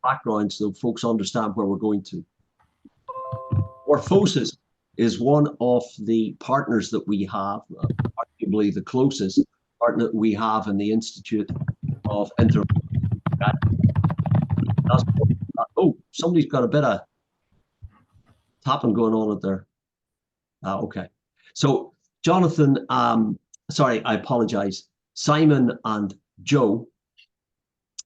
background so folks understand where we're going to. Morphosis is one of the partners that we have, arguably the closest partner that we have in the Institute of Interim. Oh, somebody's got a bit of tapping going on there. Okay. So Jonathan, sorry, I apologize. Simon and Joe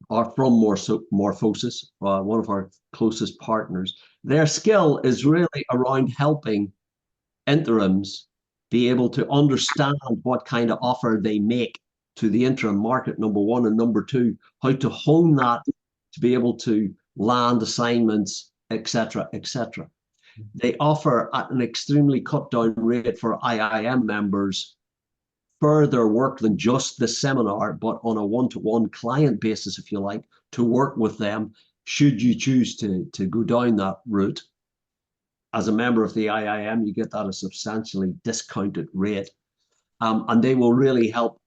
are from Morphosis, one of our closest partners. Their skill is really around helping interims be able to understand what kind of offer they make to the interim market, number one, and number two, how to hone that to be able to land assignments, etc., etc. They offer at an extremely cut down rate for IIM members further work than just the seminar, but on a one-to-one client basis, if you like, to work with them should you choose to go down that route. As a member of the IIM, you get that at a substantially discounted rate. And they will really help,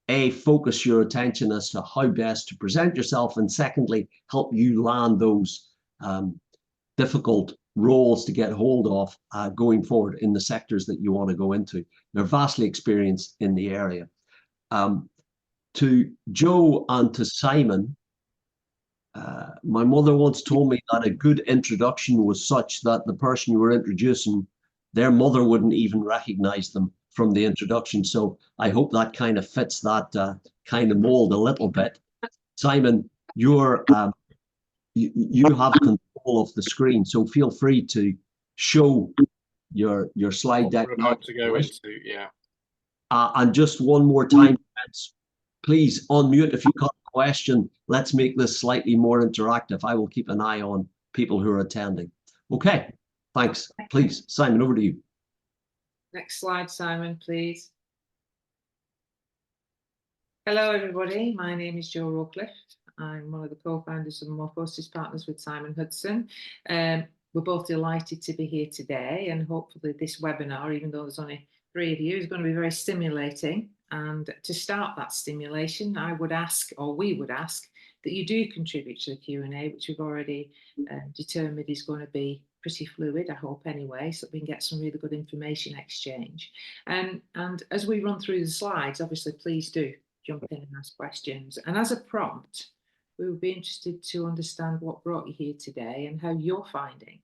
A, focus your attention as to how best to present yourself, and secondly, help you land those difficult roles to get hold of going forward in the sectors that you want to go into. They're vastly experienced in the area. To Joe and to Simon, my mother once told me that a good introduction was such that the person you were introducing, their mother wouldn't even recognize them from the introduction. So I hope that kind of fits that kind of mold a little bit. Simon, you have control of the screen, so feel free to show your slide deck. To go into, yeah. And just one more time, please unmute if you've got a question. Let's make this slightly more interactive. I will keep an eye on people who are attending. Okay, thanks. Please, Simon, over to you. Next slide, Simon, please. Hello, everybody. My name is Jo Rawcliffe. I'm one of the co-founders of Morphosis Partners with Simon Hudson. We're both delighted to be here today, and hopefully this webinar, even though there's only 3 of you, is going to be very stimulating. And to start that stimulation, I would ask, or we would ask, that you do contribute to the Q&A, which we've already determined is going to be pretty fluid, I hope anyway, so we can get some really good information exchange. And as we run through the slides, obviously, please do jump in and ask questions. And as a prompt, we would be interested to understand what brought you here today and how you're finding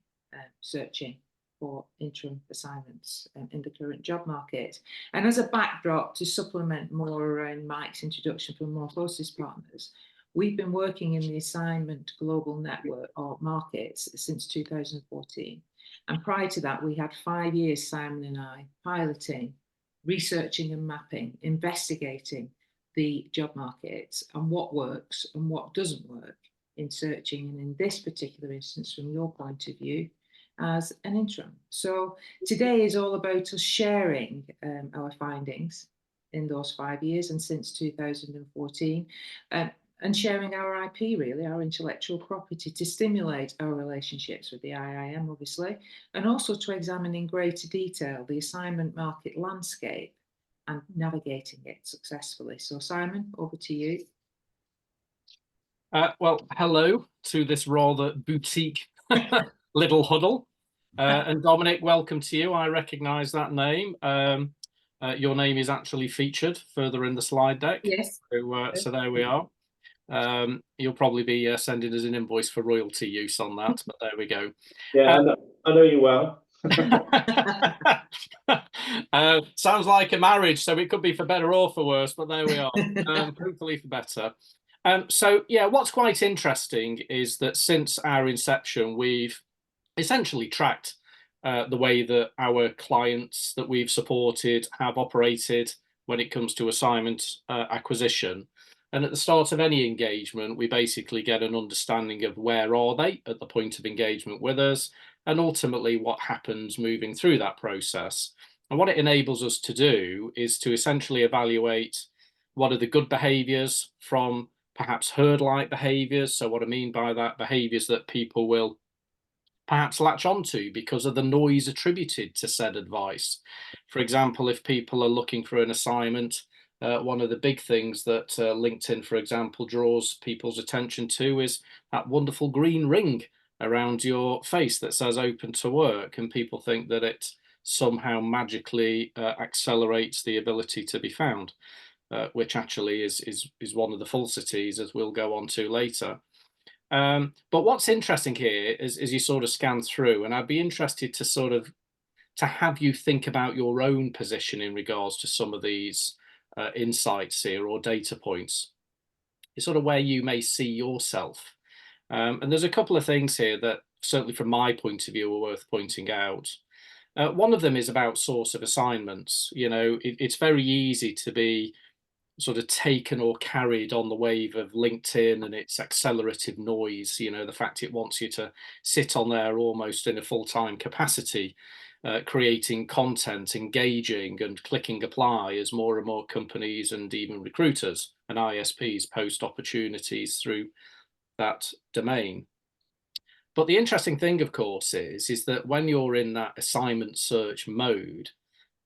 searching for interim assignments in the current job market. And as a backdrop to supplement more around Mike's introduction from Morphosis Partners, we've been working in the assignment global network or markets since 2014. And prior to that, we had 5 years, Simon and I, piloting, researching and mapping, investigating the job markets and what works and what doesn't work in searching, and in this particular instance, from your point of view, as an interim. So today is all about us sharing our findings in those 5 years and since 2014, and sharing our IP, really, our intellectual property, to stimulate our relationships with the IIM, obviously, and also to examine in greater detail the assignment market landscape and navigating it successfully. So Simon, over to you. Well, hello to this rather boutique little huddle. And Dominic, welcome to you. I recognise that name. Your name is actually featured further in the slide deck. Yes. So there we are. You'll probably be sending us an invoice for royalty use on that, but there we go. Yeah, I know you well. Sounds like a marriage, so it could be for better or for worse, but there we are. Hopefully for better. So yeah, what's quite interesting is that since our inception, we've essentially tracked the way that our clients that we've supported have operated when it comes to assignment acquisition. And at the start of any engagement, we basically get an understanding of where are they at the point of engagement with us, and ultimately what happens moving through that process. And what it enables us to do is to essentially evaluate what are the good behaviours from perhaps herd-like behaviours. So what I mean by that, behaviours that people will perhaps latch onto because of the noise attributed to said advice. For example, if people are looking for an assignment one of the big things that LinkedIn, for example, draws people's attention to is that wonderful green ring around your face that says open to work, and people think that it somehow magically accelerates the ability to be found, which actually is one of the falsities, as we'll go on to later. But what's interesting here is you sort of scan through, and I'd be interested to have you think about your own position in regards to some of these insights here or data points. It's sort of where you may see yourself. And there's a couple of things here that certainly from my point of view are worth pointing out. One of them is about source of assignments. You know, it's very easy to be sort of taken or carried on the wave of LinkedIn and its accelerative noise, you know, the fact it wants you to sit on there almost in a full-time capacity, creating content, engaging and clicking apply as more and more companies and even recruiters and ISPs post opportunities through that domain. But the interesting thing, of course, is that when you're in that assignment search mode,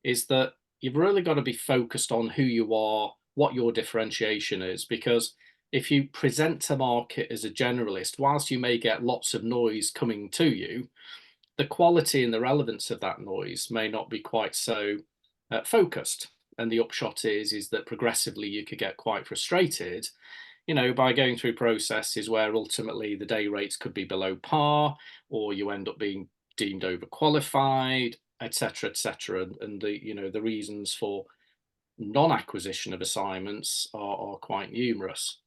is that you've really got to be focused on who you are, what your differentiation is, because if you present to market as a generalist, whilst you may get lots of noise coming to you, the quality and the relevance of that noise may not be quite so focused. And the upshot is that progressively you could get quite frustrated, you know, by going through processes where ultimately the day rates could be below par, or you end up being deemed overqualified, etc., etc. And the, you know, the reasons for non-acquisition of assignments are quite numerous.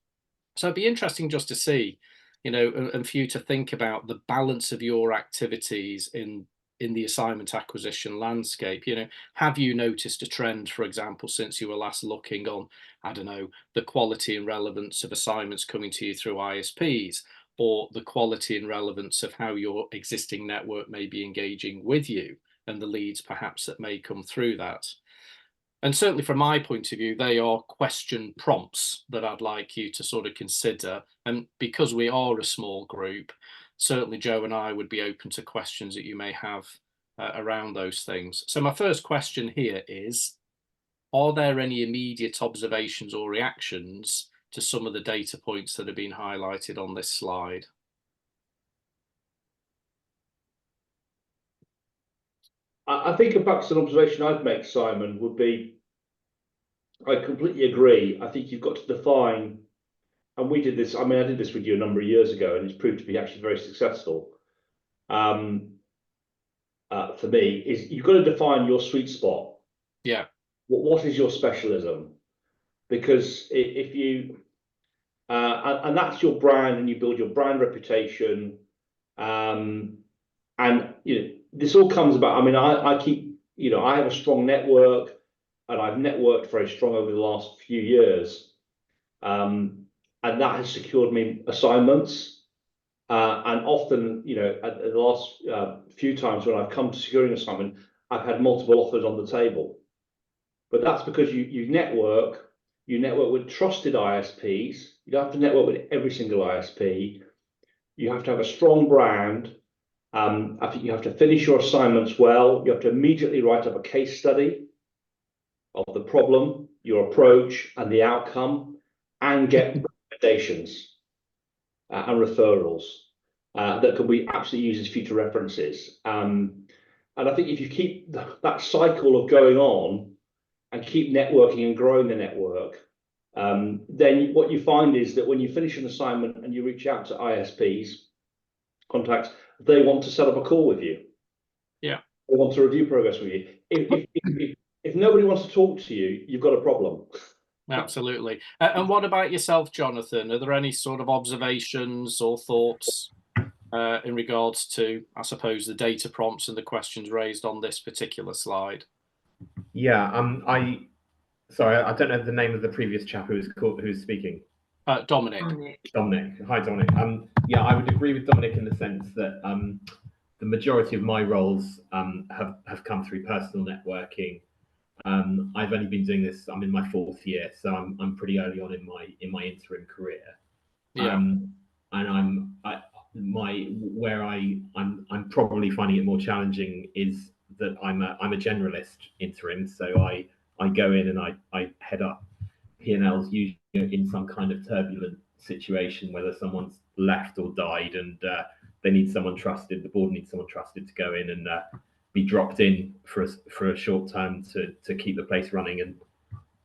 So it'd be interesting just to see, you know, and for you to think about the balance of your activities in the assignment acquisition landscape. You know, have you noticed a trend, for example, since you were last looking on, I don't know, the quality and relevance of assignments coming to you through ISPs, or the quality and relevance of how your existing network may be engaging with you and the leads perhaps that may come through that? And certainly from my point of view, they are question prompts that I'd like you to sort of consider. And because we are a small group, certainly Joe and I would be open to questions that you may have around those things. So my first question here is, are there any immediate observations or reactions to some of the data points that have been highlighted on this slide? I think perhaps an observation I'd make, Simon, would be, I completely agree. I think you've got to define, and we did this, I mean, I did this with you a number of years ago, and it's proved to be actually very successful. For me, is you've got to define your sweet spot. Yeah. What is your specialism? Because if you, and that's your brand, and you build your brand reputation, and you know, this all comes about, I mean, I keep, you know, I have a strong network, and I've networked very strong over the last few years, and that has secured me assignments, and often, you know, at the last few times when I've come to securing an assignment, I've had multiple offers on the table. But that's because you network with trusted ISPs. You don't have to network with every single ISP. You have to have a strong brand. I think you have to finish your assignments well. You have to immediately write up a case study of the problem, your approach, and the outcome, and get recommendations and referrals that can be absolutely used as future references. And I think if you keep that cycle of going on and keep networking and growing the network, then what you find is that when you finish an assignment and you reach out to ISPs, contacts, they want to set up a call with you. Yeah. They want to review progress with you. If nobody wants to talk to you, you've got a problem. Absolutely. And what about yourself, Jonathan? Are there any sort of observations or thoughts in regards to, I suppose, the data prompts and the questions raised on this particular slide? Yeah, sorry, I don't know the name of the previous chap who's speaking. Dominic. Dominic. Hi, Dominic. Yeah, I would agree with Dominic in the sense that the majority of my roles have come through personal networking. I've only been doing this, I'm in my 4th year, so I'm pretty early on in my interim career. Yeah. And I'm probably finding it more challenging is that I'm a generalist interim, so I go in and I head up P&Ls usually in some kind of turbulent situation, whether someone's left or died, and they need someone trusted. The board needs someone trusted to go in and be dropped in for a short time to keep the place running and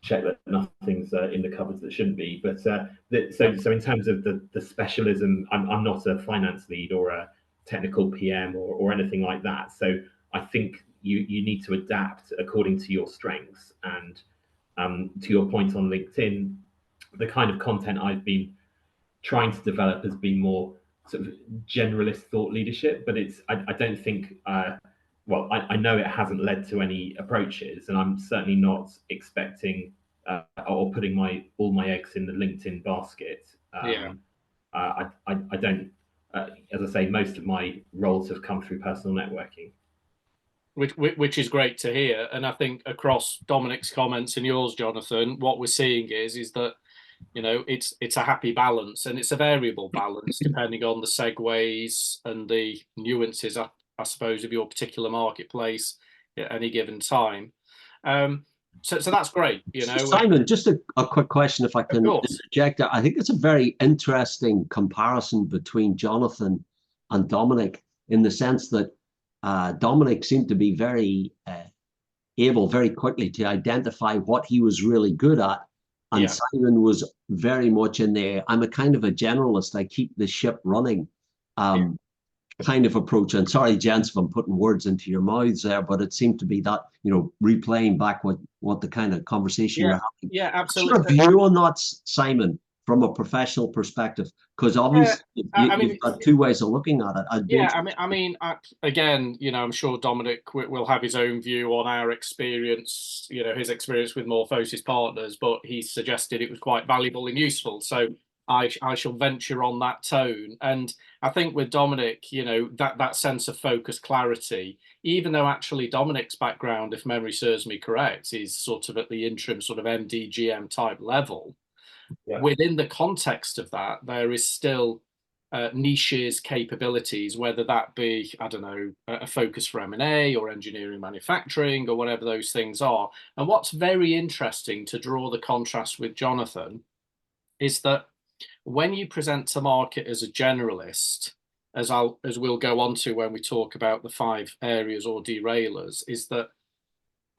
check that nothing's in the cupboards that shouldn't be. But so in terms of the specialism, I'm not a finance lead or a technical PM or anything like that. So I think you need to adapt according to your strengths. And to your point on LinkedIn, the kind of content I've been trying to develop has been more sort of generalist thought leadership, but I don't think well, I know it hasn't led to any approaches, and I'm certainly not expecting or putting all my eggs in the LinkedIn basket. I don't, as I say, most of my roles have come through personal networking. Which is great to hear. And I think across Dominic's comments and yours, Jonathan, what we're seeing is that, you know, it's a happy balance, and it's a variable balance depending on the segues and the nuances, I suppose, of your particular marketplace at any given time. So that's great, you know. Simon, just a quick question, if I can interject. I think it's a very interesting comparison between Jonathan and Dominic, in the sense that Dominic seemed to be very able very quickly to identify what he was really good at. And Simon was very much in there. I'm a kind of a generalist. I keep the ship running kind of approach. And sorry, gents, if I'm putting words into your mouths there, but it seemed to be that, you know, replaying back what the kind of conversation you're having. Yeah, absolutely. What's your view on that, Simon, from a professional perspective? Because obviously you've got two ways of looking at it. I mean, again, you know, I'm sure Dominic will have his own view on our experience, you know, his experience with Morphosis Partners, but he suggested it was quite valuable and useful. So I shall venture on that tone. And I think with Dominic, you know, that sense of focus, clarity, even though actually Dominic's background, if memory serves me correct, is sort of at the interim sort of MD, GM type level. Within the context of that, there is still niches, capabilities, whether that be, I don't know, a focus for M&A or engineering, manufacturing, or whatever those things are. And what's very interesting, to draw the contrast with Jonathan, is that when you present to market as a generalist, as we'll go on to when we talk about the 5 areas or derailers, is that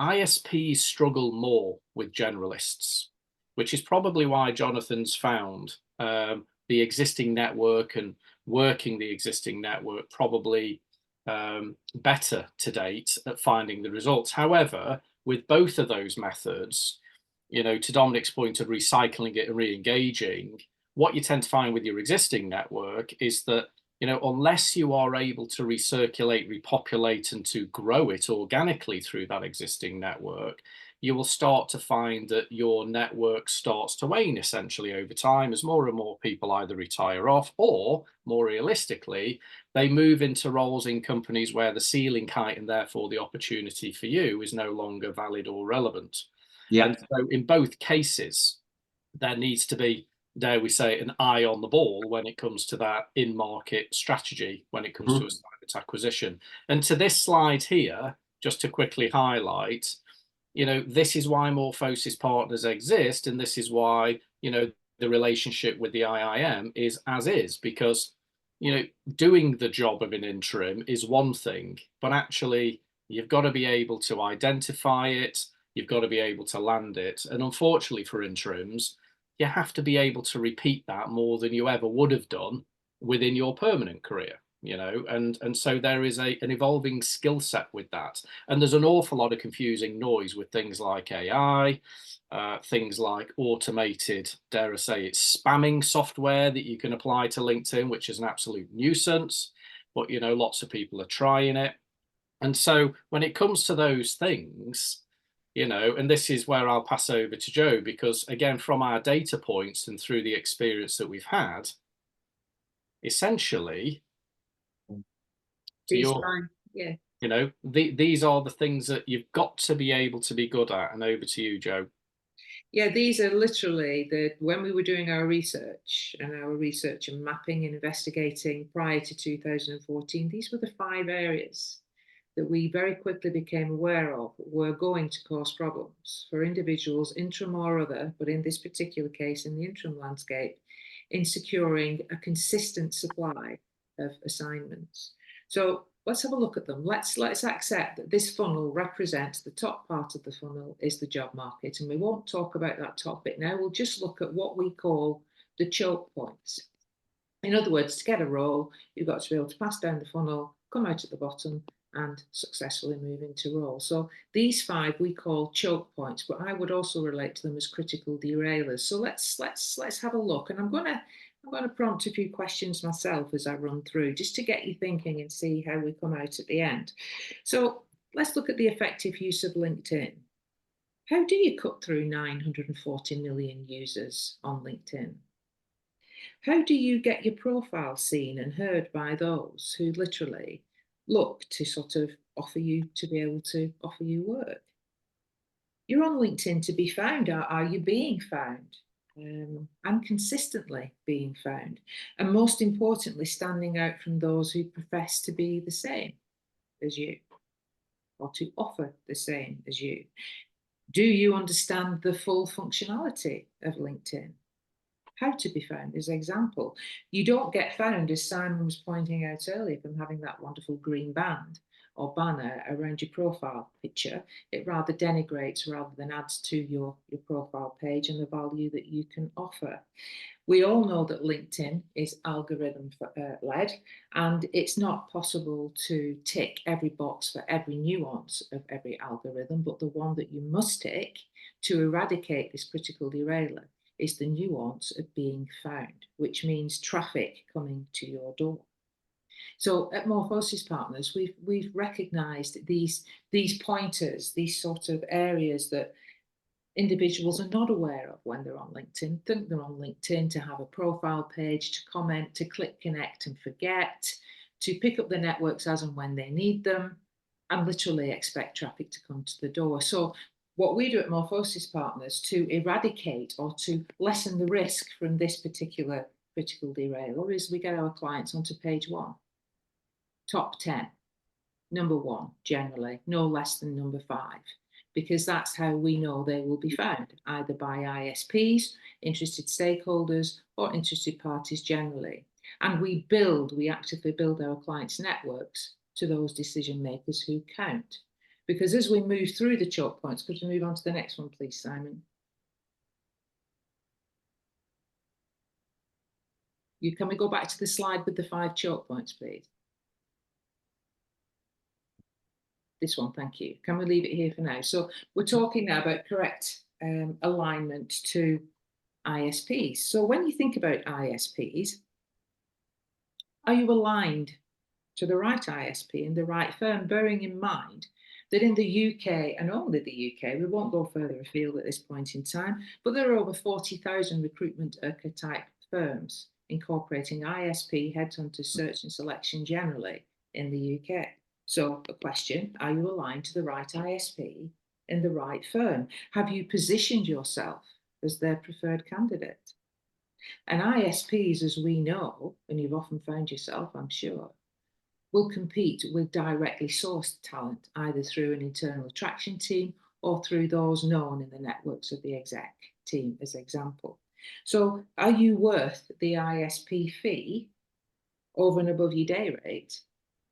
ISPs struggle more with generalists, which is probably why Jonathan's found the existing network and working the existing network probably better to date at finding the results. However, with both of those methods, you know, to Dominic's point of recycling it and re-engaging, what you tend to find with your existing network is that, you know, unless you are able to recirculate, repopulate, and to grow it organically through that existing network, you will start to find that your network starts to wane essentially over time as more and more people either retire off, or more realistically, they move into roles in companies where the ceiling height and therefore the opportunity for you is no longer valid or relevant. And so in both cases, there needs to be, dare we say, an eye on the ball when it comes to that in-market strategy, when it comes to a private acquisition. And to this slide here, just to quickly highlight, you know, this is why Morphosis Partners exist, and this is why, you know, the relationship with the IIM is as is, because, you know, doing the job of an interim is one thing, but actually you've got to be able to identify it, you've got to be able to land it. And unfortunately for interims, you have to be able to repeat that more than you ever would have done within your permanent career, you know, and so there is an evolving skill set with that. And there's an awful lot of confusing noise with things like AI, things like automated, dare I say, it's spamming software that you can apply to LinkedIn, which is an absolute nuisance, but, you know, lots of people are trying it. And so when it comes to those things, you know, and this is where I'll pass over to Joe, because again, from our data points and through the experience that we've had, essentially, you know, these are the things that you've got to be able to be good at. And over to you, Joe. Yeah, these are literally when we were doing our research and mapping and investigating prior to 2014, these were the 5 areas that we very quickly became aware of were going to cause problems for individuals, interim or other, but in this particular case, in the interim landscape, in securing a consistent supply of assignments. So let's have a look at them. Let's accept that this funnel represents the top part of the funnel is the job market, and we won't talk about that top bit now. We'll just look at what we call the choke points. In other words, to get a role, you've got to be able to pass down the funnel, come out at the bottom, and successfully move into role. So these 5 we call choke points, but I would also relate to them as critical derailers. So let's have a look, and I'm going to prompt a few questions myself as I run through, just to get you thinking and see how we come out at the end. So let's look at the effective use of LinkedIn. How do you cut through 940 million users on LinkedIn? How do you get your profile seen and heard by those who literally look to sort of offer you to be able to offer you work? You're on LinkedIn to be found. Are you being found? And consistently being found? And most importantly, standing out from those who profess to be the same as you or to offer the same as you? Do you understand the full functionality of LinkedIn? How to be found as example. You don't get found, as Simon was pointing out earlier, from having that wonderful green band or banner around your profile picture. It rather denigrates rather than adds to your profile page and the value that you can offer. We all know that LinkedIn is algorithm led, and it's not possible to tick every box for every nuance of every algorithm, but the one that you must tick to eradicate this critical derailer is the nuance of being found, which means traffic coming to your door. So at Morphosis Partners, we've recognised these pointers, these sort of areas that individuals are not aware of when they're on LinkedIn. Think they're on LinkedIn to have a profile page, to comment, to click connect and forget, to pick up the networks as and when they need them, and literally expect traffic to come to the door. So what we do at Morphosis Partners to eradicate or to lessen the risk from this particular critical derailer is we get our clients onto page 1. Top 10, number 1, generally, no less than number 5, because that's how we know they will be found, either by ISPs, interested stakeholders, or interested parties generally. And we actively build our clients' networks to those decision makers who count. Because as we move through the choke points, could we move on to the next one, please, Simon? Can we go back to the slide with the 5 choke points, please? This one, thank you. Can we leave it here for now? So we're talking now about correct alignment to ISPs. So when you think about ISPs, are you aligned to the right ISP and the right firm, bearing in mind that in the UK, and only the UK, we won't go further afield at this point in time, but there are over 40,000 recruitment type firms incorporating ISP, headhunter, search and selection generally in the UK. So a question, are you aligned to the right ISP in the right firm? Have you positioned yourself as their preferred candidate? And ISPs, as we know, and you've often found yourself, I'm sure, will compete with directly sourced talent, either through an internal attraction team or through those known in the networks of the exec team, as example. So are you worth the ISP fee over and above your day rate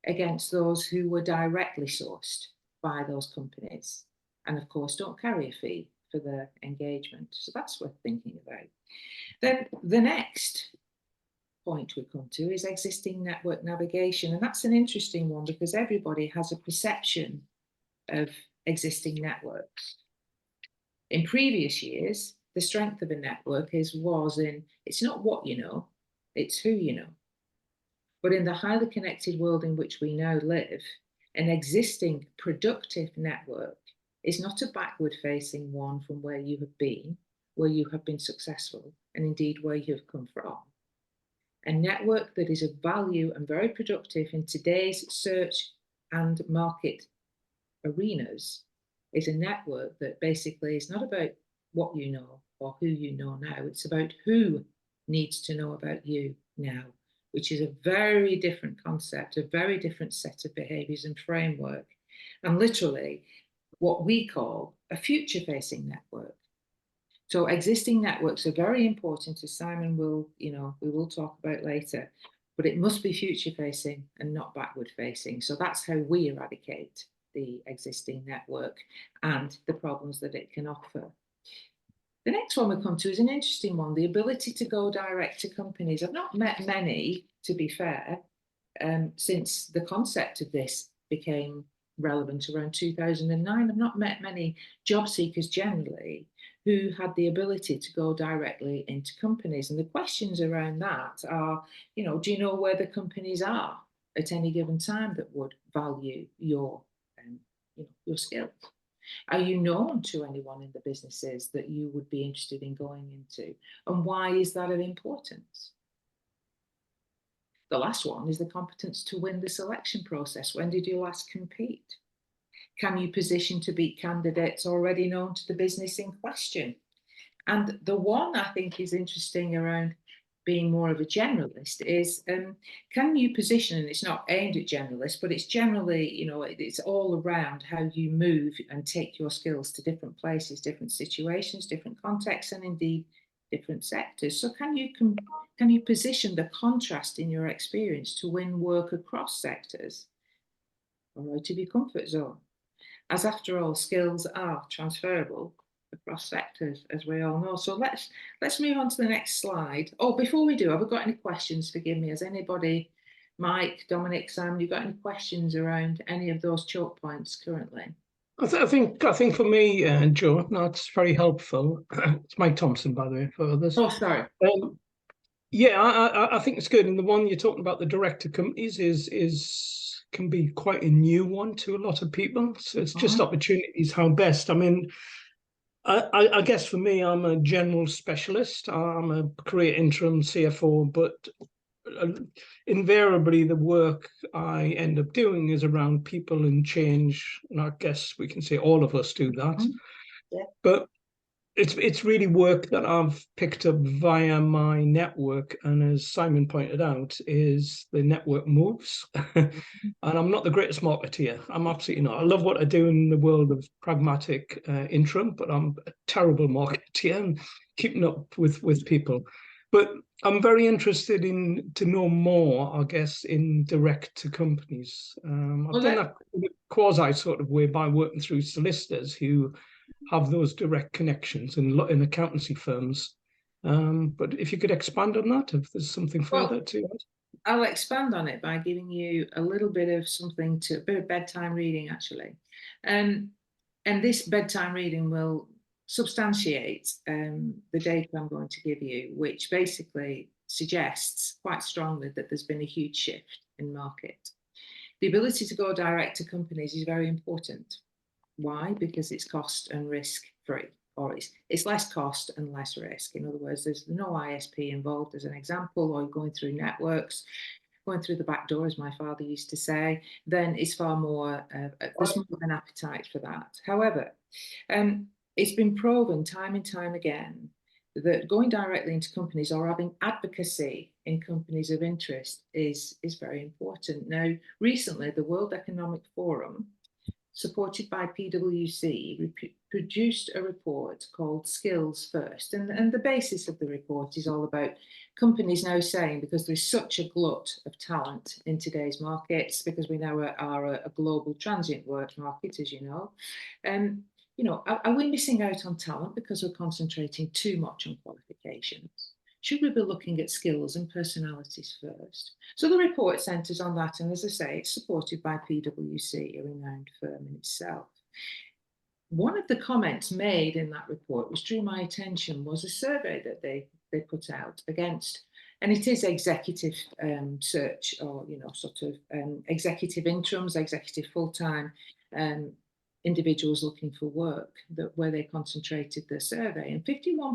against those who were directly sourced by those companies? And of course, don't carry a fee for their engagement. So that's worth thinking about. Then the next point we come to is existing network navigation. And that's an interesting one because everybody has a perception of existing networks. In previous years, the strength of a network was in, it's not what you know, it's who you know. But in the highly connected world in which we now live, an existing productive network is not a backward-facing one from where you have been successful, and indeed where you have come from. A network that is of value and very productive in today's search and market arenas is a network that basically is not about what you know or who you know now. It's about who needs to know about you now, which is a very different concept, a very different set of behaviours and framework, and literally what we call a future-facing network. So existing networks are very important, as Simon will, we will talk about later, but it must be future-facing and not backward-facing. So that's how we eradicate the existing network and the problems that it can offer. The next one we come to is an interesting one, the ability to go direct to companies. I've not met many, to be fair, since the concept of this became relevant around 2009. I've not met many job seekers generally who had the ability to go directly into companies. And the questions around that are, do you know where the companies are at any given time that would value your skills? Are you known to anyone in the businesses that you would be interested in going into? And why is that of importance? The last one is the competence to win the selection process. When did you last compete? Can you position to beat candidates already known to the business in question? And the one I think is interesting around being more of a generalist is, can you position, and it's not aimed at generalists, but it's generally, it's all around how you move and take your skills to different places, different situations, different contexts, and indeed different sectors. So can you position the contrast in your experience to win work across sectors or out of your comfort zone? As after all, skills are transferable across sectors, as we all know. So let's move on to the next slide. Oh, before we do, have we got any questions? Forgive me. Has anybody, Mike, Dominic, Sam, you got any questions around any of those choke points currently? I think for me, Joe, that's very helpful. It's Mike Thompson, by the way, for others. Oh, sorry. Yeah, I think it's good. And the one you're talking about, the director companies, can be quite a new one to a lot of people. So it's just opportunities, how best. I mean, I guess for me, I'm a general specialist. I'm a career interim CFO, but invariably the work I end up doing is around people and change. And I guess we can say all of us do that. Yeah. But it's really work that I've picked up via my network, and as Simon pointed out, is the network moves. And I'm not the greatest marketeer. I'm absolutely not. I love what I do in the world of pragmatic interim, but I'm a terrible marketeer and keeping up with people. But I'm very interested to know more, I guess, in direct to companies. I've done that in a quasi sort of way by working through solicitors who have those direct connections in accountancy firms. But if you could expand on that, if there's something further to it. I'll expand on it by giving you a little bit of a bit of bedtime reading, actually. And this bedtime reading will substantiate the data I'm going to give you, which basically suggests quite strongly that there's been a huge shift in market. The ability to go direct to companies is very important. Why? Because it's cost and risk free, or it's less cost and less risk. In other words, there's no ISP involved as an example, or going through networks, going through the back door, as my father used to say. Then it's far more, there's more of an appetite for that. However, it's been proven time and time again that going directly into companies or having advocacy in companies of interest is very important. Now, recently, the World Economic Forum, supported by PwC, produced a report called Skills First. And the basis of the report is all about companies now saying, because there's such a glut of talent in today's markets, because we now are a global transient work market, as you know, are we missing out on talent because we're concentrating too much on qualifications? Should we be looking at skills and personalities first? So the report centres on that, and as I say, it's supported by PwC, a renowned firm in itself. One of the comments made in that report, which drew my attention, was a survey that they put out against, and it is executive search, or executive interims, executive full-time individuals looking for work, where they concentrated their survey, and 51%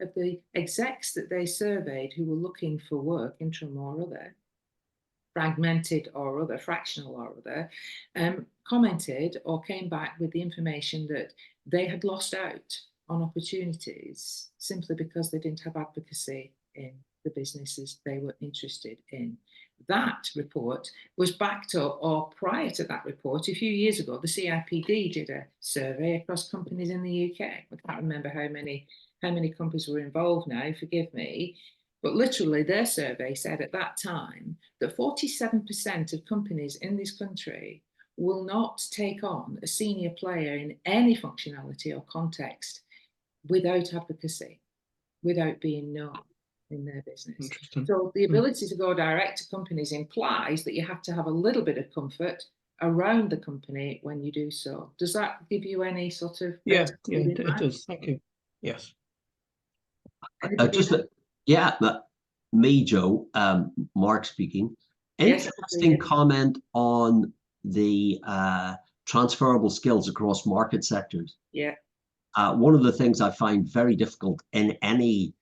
of the execs that they surveyed who were looking for work, interim or other, fragmented or other, fractional or other, commented or came back with the information that they had lost out on opportunities simply because they didn't have advocacy in the businesses they were interested in. That report was backed up, or prior to that report, a few years ago, the CIPD did a survey across companies in the UK. I can't remember how many companies were involved now, forgive me. But literally their survey said at that time that 47% of companies in this country will not take on a senior player in any functionality or context without advocacy, without being known in their business. Interesting. So the ability to go direct to companies implies that you have to have a little bit of comfort around the company when you do so. Does that give you any sort of... Yeah, it does. Thank you. Yes. Me, Joe, Mark speaking. Interesting comment on the transferable skills across market sectors. Yeah. One of the things I find very difficult in any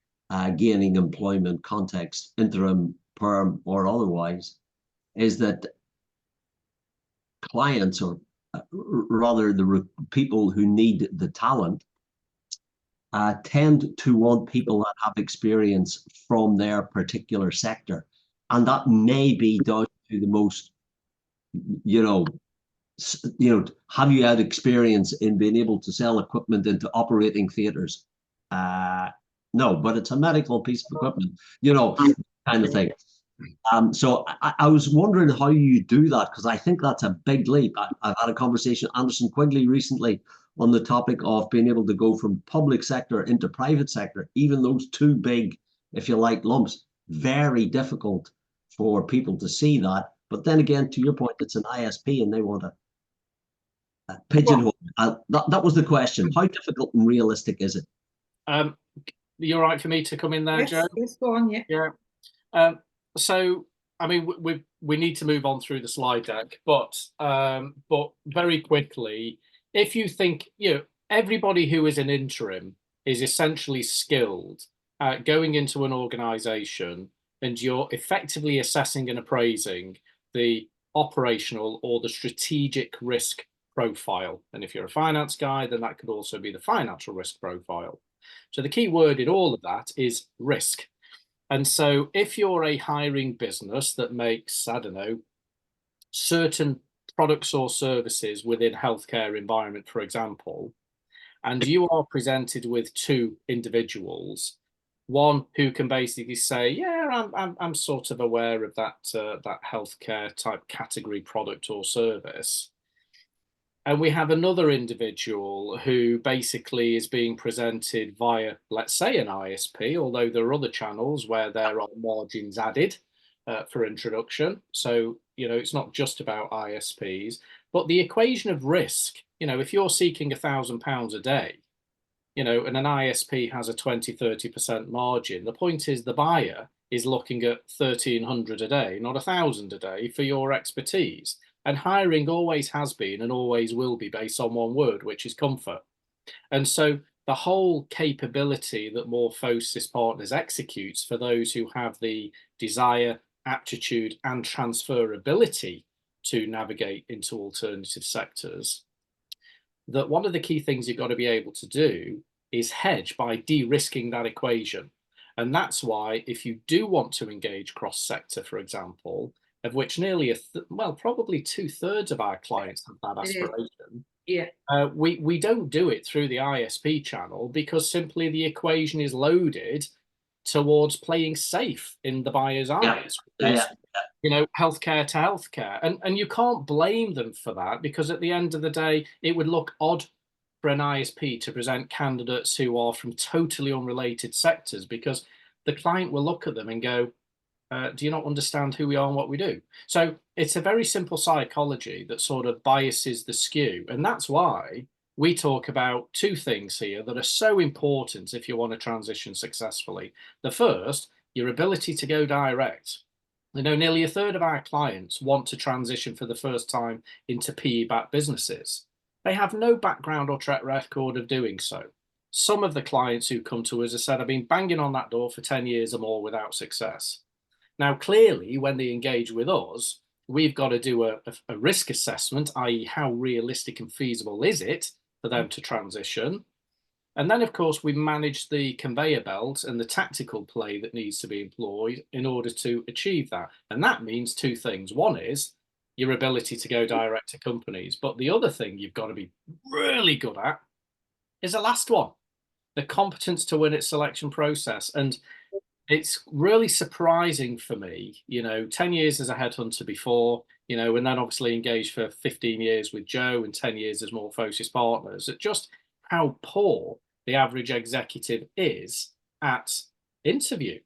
gaining employment context, interim, perm, or otherwise, is that clients, or rather the people who need the talent, tend to want people that have experience from their particular sector. And that may be down to the most, have you had experience in being able to sell equipment into operating theaters? No, but it's a medical piece of equipment, kind of thing. So I was wondering how you do that, because I think that's a big leap. I've had a conversation with Anderson Quigley recently on the topic of being able to go from public sector into private sector, even those two big, if you like, lumps, very difficult for people to see that. But then again, to your point, it's an ISP and they want a pigeonhole. That was the question. How difficult and realistic is it? You're right for me to come in there, yes, Joe? Yes, go on, yeah. Yeah. So, I mean, we need to move on through the slide deck, but very quickly, if you think, everybody who is an interim is essentially skilled at going into an organization, and you're effectively assessing and appraising the operational or the strategic risk profile. And if you're a finance guy, then that could also be the financial risk profile. So the key word in all of that is risk. And so if you're a hiring business that makes, I don't know, certain products or services within healthcare environment, for example, and you are presented with two individuals, one who can basically say, yeah, I'm sort of aware of that healthcare type category product or service. And we have another individual who basically is being presented via, let's say, an ISP, although there are other channels where there are margins added for introduction. So, it's not just about ISPs, but the equation of risk, if you're seeking £1,000 a day, and an ISP has a 20-30% margin, the point is the buyer is looking at 1,300 a day, not 1,000 a day for your expertise. And hiring always has been and always will be based on one word, which is comfort. And so the whole capability that Morphosis Partners executes for those who have the desire, aptitude, and transferability to navigate into alternative sectors, that one of the key things you've got to be able to do is hedge by de-risking that equation. And that's why if you do want to engage cross-sector, for example, of which nearly probably 2/3 of our clients have that aspiration. Yeah. We don't do it through the ISP channel because simply the equation is loaded towards playing safe in the buyer's eyes. Healthcare to healthcare. And you can't blame them for that, because at the end of the day, it would look odd for an ISP to present candidates who are from totally unrelated sectors, because the client will look at them and go, do you not understand who we are and what we do? So it's a very simple psychology that sort of biases the skew. And that's why we talk about two things here that are so important if you want to transition successfully. The first, your ability to go direct. Nearly 1/3 of our clients want to transition for the first time into PE-backed businesses. They have no background or track record of doing so. Some of the clients who come to us have said, I've been banging on that door for 10 years or more without success. Now, clearly, when they engage with us, we've got to do a risk assessment, i.e. how realistic and feasible is it for them to transition? And then, of course, we manage the conveyor belt and the tactical play that needs to be employed in order to achieve that. And that means two things. One is your ability to go direct to companies. But the other thing you've got to be really good at is the last one, the competence to win its selection process. And it's really surprising for me, 10 years as a headhunter before, and then obviously engaged for 15 years with Joe and 10 years as Morphosis Partners, at just how poor the average executive is at interview.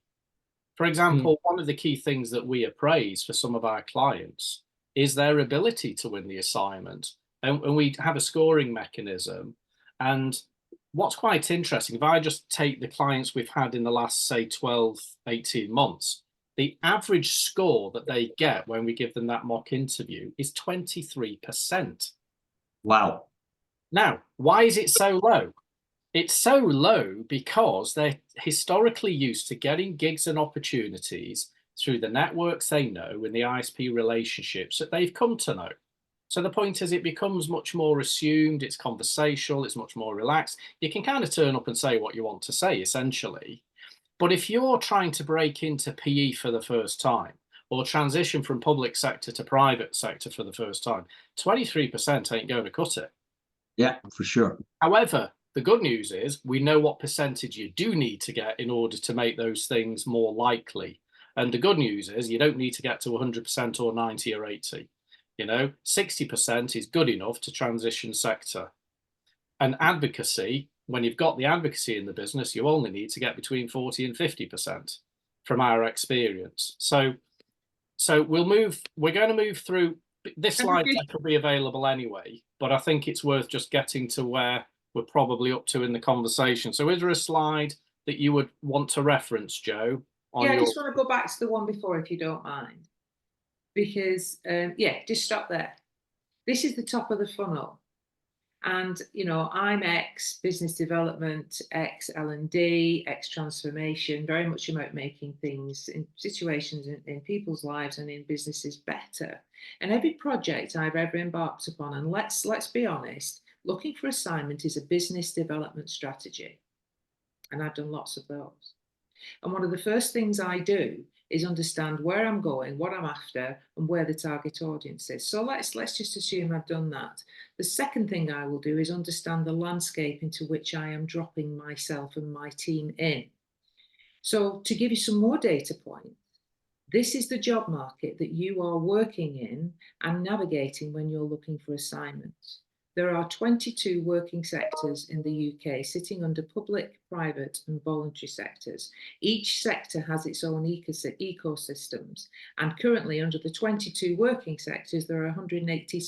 For example, one of the key things that we appraise for some of our clients is their ability to win the assignment. And we have a scoring mechanism. And what's quite interesting, if I just take the clients we've had in the last, say, 12, 18 months, the average score that they get when we give them that mock interview is 23%. Wow. Now, why is it so low? It's so low because they're historically used to getting gigs and opportunities through the networks they know and the ISP relationships that they've come to know. So the point is, it becomes much more assumed, it's conversational, it's much more relaxed. You can kind of turn up and say what you want to say, essentially. But if you're trying to break into PE for the first time, or transition from public sector to private sector for the first time, 23% ain't going to cut it. Yeah, for sure. However, the good news is we know what percentage you do need to get in order to make those things more likely. And the good news is you don't need to get to 100% or 90 or 80. 60% is good enough to transition sector. And advocacy, when you've got the advocacy in the business, you only need to get between 40 and 50% from our experience. So we're going to move through this slide deck will be available anyway, but I think it's worth just getting to where we're probably up to in the conversation. So is there a slide that you would want to reference, Joe? I just want to go back to the one before, if you don't mind, because just stop there. This is the top of the funnel. And, I'm ex business development, ex L&D, ex transformation, very much about making things in situations in people's lives and in businesses better. And every project I've ever embarked upon, and let's be honest, looking for assignment is a business development strategy. And I've done lots of those. And one of the first things I do is understand where I'm going, what I'm after, and where the target audience is. So let's just assume I've done that. The second thing I will do is understand the landscape into which I am dropping myself and my team in. So to give you some more data points, this is the job market that you are working in and navigating when you're looking for assignments. There are 22 working sectors in the UK sitting under public, private and voluntary sectors. Each sector has its own ecosystems, and currently under the 22 working sectors, there are 180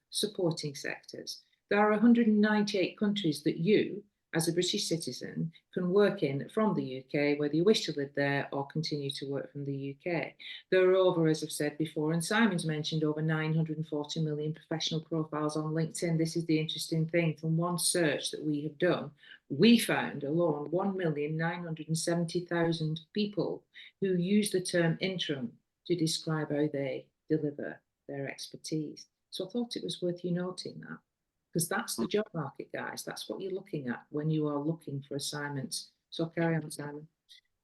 supporting sectors. There are 198 countries that you, as a British citizen, can work in from the UK, whether you wish to live there or continue to work from the UK. There are over, as I've said before, and Simon's mentioned, over 940 million professional profiles on LinkedIn. This is the interesting thing. From one search that we have done, we found alone 1,970,000 people who use the term interim to describe how they deliver their expertise. So I thought it was worth you noting that. Because that's the job market, guys. That's what you're looking at when you are looking for assignments. So carry on, Simon.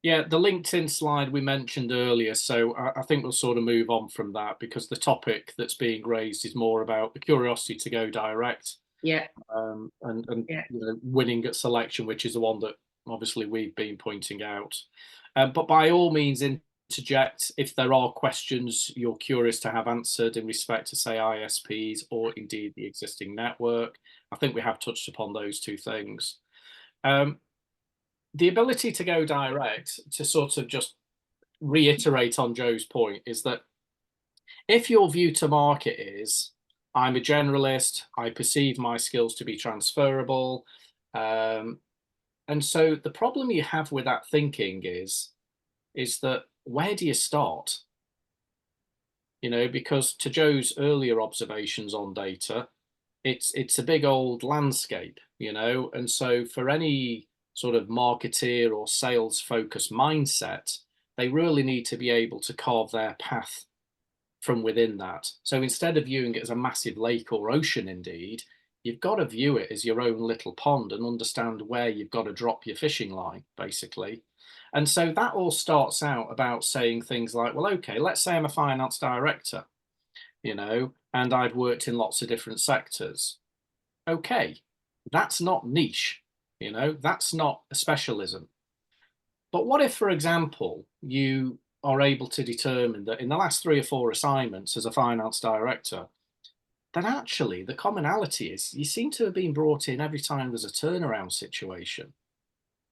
Yeah, the LinkedIn slide we mentioned earlier. So I think we'll sort of move on from that because the topic that's being raised is more about the curiosity to go direct. Yeah. And winning at selection, which is the one that obviously we've been pointing out. But by all means, interject if there are questions you're curious to have answered in respect to, say, ISPs or indeed the existing network. I think we have touched upon those two things. The ability to go direct, to sort of just reiterate on Joe's point, is that if your view to market is, I'm a generalist, I perceive my skills to be transferable, and so the problem you have with that thinking is that where do you start? Because to Joe's earlier observations on data, it's a big old landscape, and so for any sort of marketeer or sales focused mindset, they really need to be able to carve their path from within that. So instead of viewing it as a massive lake or ocean, indeed, you've got to view it as your own little pond and understand where you've got to drop your fishing line, basically. And so that all starts out about saying things like, well, okay, let's say I'm a finance director, you know, and I've worked in lots of different sectors. Okay, that's not niche, you know, that's not a specialism. But what if, for example, you are able to determine that in the last 3 or 4 assignments as a finance director, that actually the commonality is you seem to have been brought in every time there's a turnaround situation.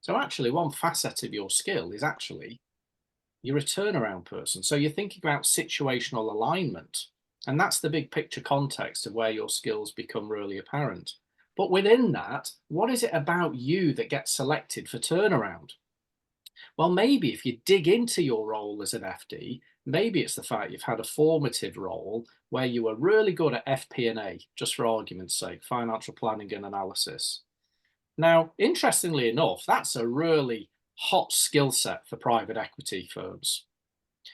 So actually one facet of your skill is actually you're a turnaround person. So you're thinking about situational alignment. And that's the big picture context of where your skills become really apparent. But within that, what is it about you that gets selected for turnaround? Well, maybe if you dig into your role as an FD, maybe it's the fact you've had a formative role where you were really good at FP&A, just for argument's sake, financial planning and analysis. Now, interestingly enough, that's a really hot skill set for private equity firms.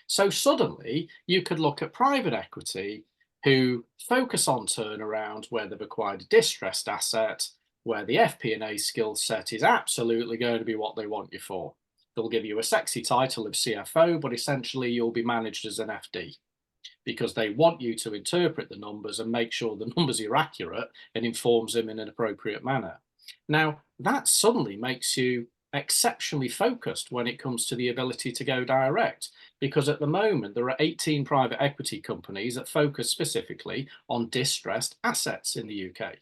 So suddenly you could look at private equity who focus on turnaround where they've acquired a distressed asset, where the FP&A skill set is absolutely going to be what they want you for. They'll give you a sexy title of CFO, but essentially you'll be managed as an FD because they want you to interpret the numbers and make sure the numbers are accurate and informs them in an appropriate manner. Now, that suddenly makes you exceptionally focused when it comes to the ability to go direct, because at the moment there are 18 private equity companies that focus specifically on distressed assets in the UK.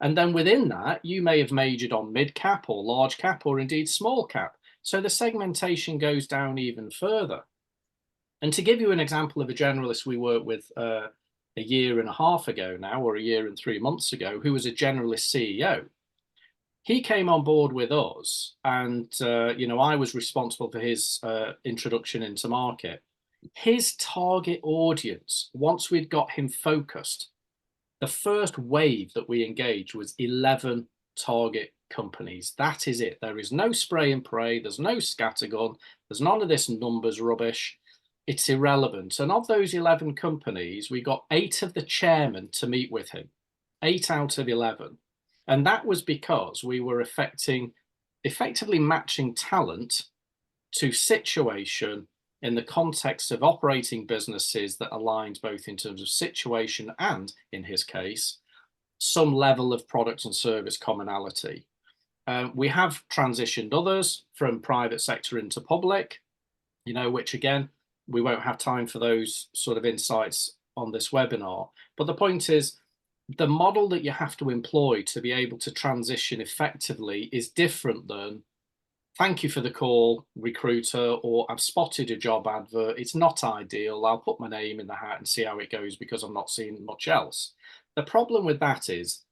And then within that, you may have majored on mid cap or large cap or indeed small cap. So the segmentation goes down even further. And to give you an example of a generalist we worked with a year and a half ago now, or a year and 3 months ago, who was a generalist CEO. He came on board with us and, you know, I was responsible for his introduction into market. His target audience, once we'd got him focused, the first wave that we engaged was 11 target companies. That is it. There is no spray and pray. There's no scattergun. There's none of this numbers rubbish. It's irrelevant. And of those 11 companies, we got 8 of the chairmen to meet with him, 8 out of 11. And that was because we were effectively matching talent to situation in the context of operating businesses that aligned both in terms of situation and, in his case, some level of product and service commonality. We have transitioned others from private sector into public, you know, which again, we won't have time for those sort of insights on this webinar. But the point is, the model that you have to employ to be able to transition effectively is different than, thank you for the call, recruiter, or I've spotted a job advert. It's not ideal. I'll put my name in the hat and see how it goes because I'm not seeing much else. The problem with that is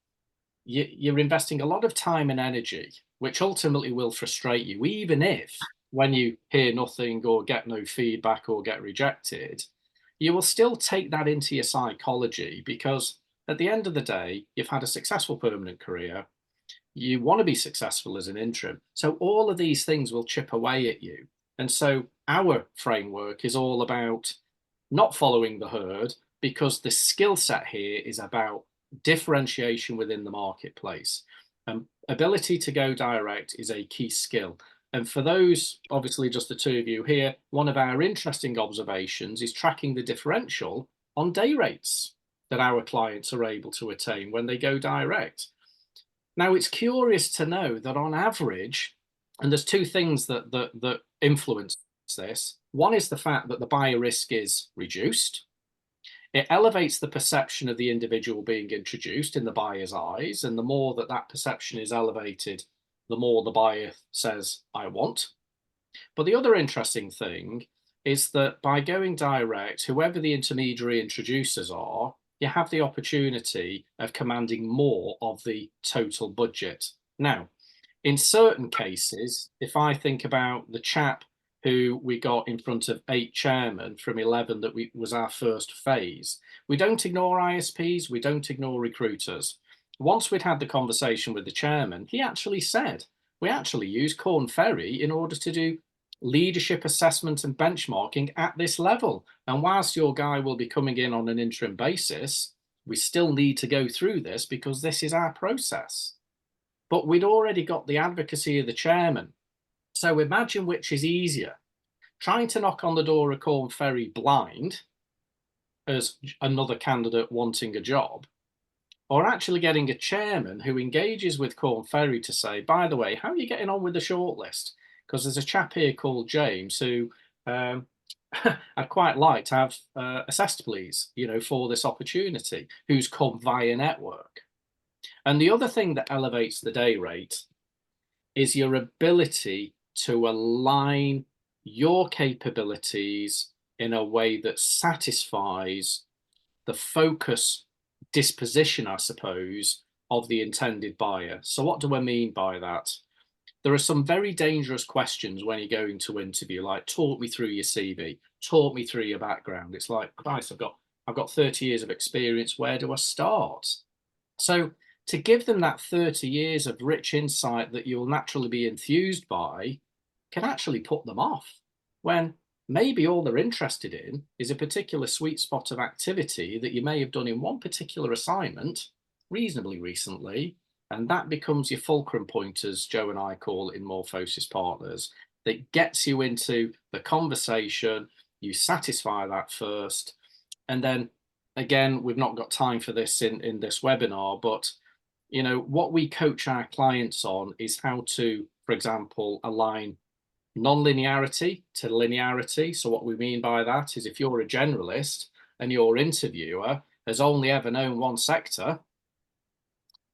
you're investing a lot of time and energy, which ultimately will frustrate you, even if when you hear nothing or get no feedback or get rejected, you will still take that into your psychology because at the end of the day, you've had a successful permanent career. You want to be successful as an interim. So all of these things will chip away at you. And so our framework is all about not following the herd because the skill set here is about differentiation within the marketplace. Ability to go direct is a key skill. And for those, obviously just the two of you here, one of our interesting observations is tracking the differential on day rates that our clients are able to attain when they go direct. Now, it's curious to know that on average, and there's 2 things that influence this. One is the fact that the buyer risk is reduced. It elevates the perception of the individual being introduced in the buyer's eyes. And the more that that perception is elevated, the more the buyer says, I want. But the other interesting thing is that by going direct, whoever the intermediary introducers are, you have the opportunity of commanding more of the total budget. Now, in certain cases, if I think about the chap who we got in front of 8 chairmen from 11 that was our first phase, we don't ignore ISPs, we don't ignore recruiters. Once we'd had the conversation with the chairman, he actually said, we actually use Corn Ferry in order to do leadership assessment and benchmarking at this level. And whilst your guy will be coming in on an interim basis, We still need to go through this because this is our process. But we'd already got the advocacy of the chairman. So imagine which is easier, trying to knock on the door of Corn Ferry blind as another candidate wanting a job, or actually getting a chairman who engages with Corn Ferry to say, by the way, how are you getting on with the shortlist? Because there's a chap here called James who I'd quite like to have assessed, please, you know, for this opportunity, who's come via network. And the other thing that elevates the day rate is your ability to align your capabilities in a way that satisfies the focus disposition, I suppose, of the intended buyer. So what do I mean by that? There are some very dangerous questions when you're going to interview, like talk me through your CV, talk me through your background. It's like, Christ, I've got 30 years of experience. Where do I start? So to give them that 30 years of rich insight that you'll naturally be enthused by can actually put them off, when maybe all they're interested in is a particular sweet spot of activity that you may have done in one particular assignment reasonably recently, and that becomes your fulcrum point, as Joe and I call it in Morphosis Partners, that gets you into the conversation. You satisfy that first, and then again, we've not got time for this in this webinar, but you know, what we coach our clients on is how to, for example, align non-linearity to linearity. So what we mean by that is if you're a generalist and your interviewer has only ever known one sector,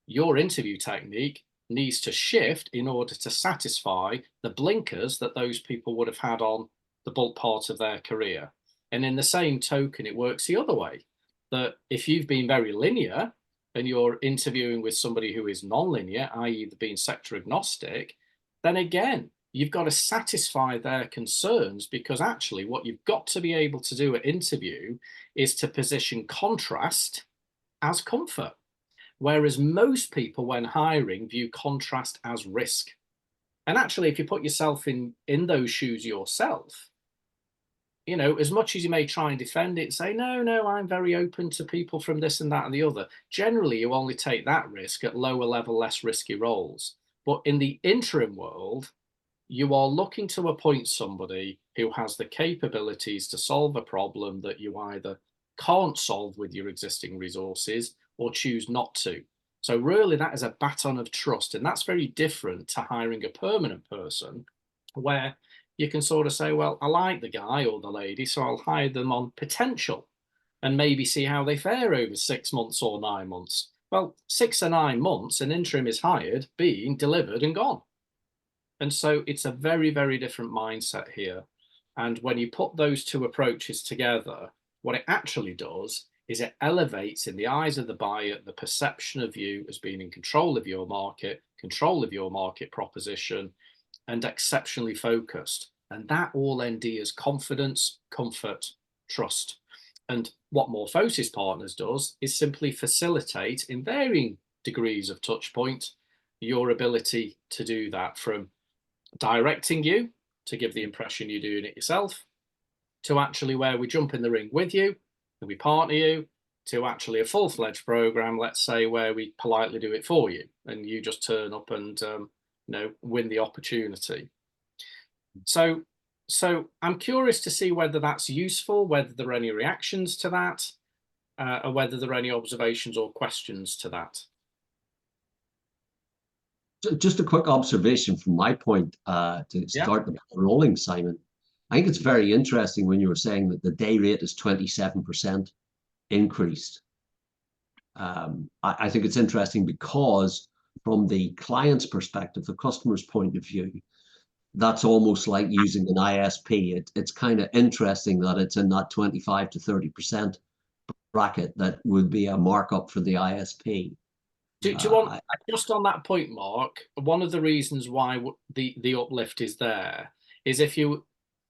your interview technique needs to shift in order to satisfy the blinkers that those people would have had on the bulk part of their career. And in the same token, it works the other way, that if you've been very linear and you're interviewing with somebody who is non-linear, i.e. being sector agnostic, then again, you've got to satisfy their concerns, because actually what you've got to be able to do at interview is to position contrast as comfort. Whereas most people when hiring view contrast as risk. And actually, if you put yourself in those shoes yourself, you know, as much as you may try and defend it and say, no, I'm very open to people from this and that and the other, generally you only take that risk at lower level, less risky roles. But in the interim world, you are looking to appoint somebody who has the capabilities to solve a problem that you either can't solve with your existing resources or choose not to. So really that is a baton of trust, and that's very different to hiring a permanent person, where you can sort of say, well, I like the guy or the lady, so I'll hire them on potential and maybe see how they fare over 6 months or 9 months. Well, 6 or 9 months, an interim is hired, being delivered and gone. And so it's a very, very different mindset here. And when you put those two approaches together, what it actually does is it elevates in the eyes of the buyer the perception of you as being in control of your market proposition, and exceptionally focused. And that all endears confidence, comfort, trust. And what Morphosis Partners does is simply facilitate, in varying degrees of touch point, your ability to do that, from directing you to give the impression you're doing it yourself, to actually where we jump in the ring with you and we partner you, to actually a full-fledged program, let's say, where we politely do it for you and you just turn up and win the opportunity. So I'm curious to see whether that's useful, whether there are any reactions to that, or whether there are any observations or questions to that. Just a quick observation from my point to start the ball rolling, Simon. I think it's very interesting when you were saying that the day rate is 27% increased. I think it's interesting because from the client's perspective, the customer's point of view, that's almost like using an ISP. It's kind of interesting that it's in that 25 to 30% bracket that would be a markup for the ISP. Do you want, just on that point, Mark, one of the reasons why the uplift is there is if you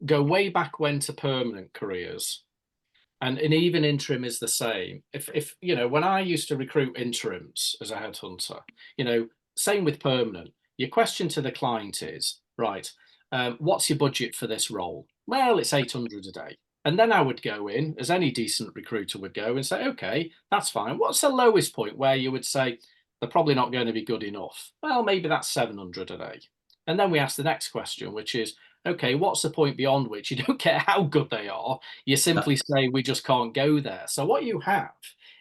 go way back when to permanent careers, and even interim is the same. If you know, when I used to recruit interims as a headhunter, you know, same with permanent, your question to the client is, right, what's your budget for this role? Well, it's 800 a day. And then I would go in, as any decent recruiter would go, and say, okay, that's fine. What's the lowest point where you would say they're probably not going to be good enough? Well, maybe that's 700 a day. And then we ask the next question, which is, okay, what's the point beyond which you don't care how good they are? You simply say, we just can't go there. So what you have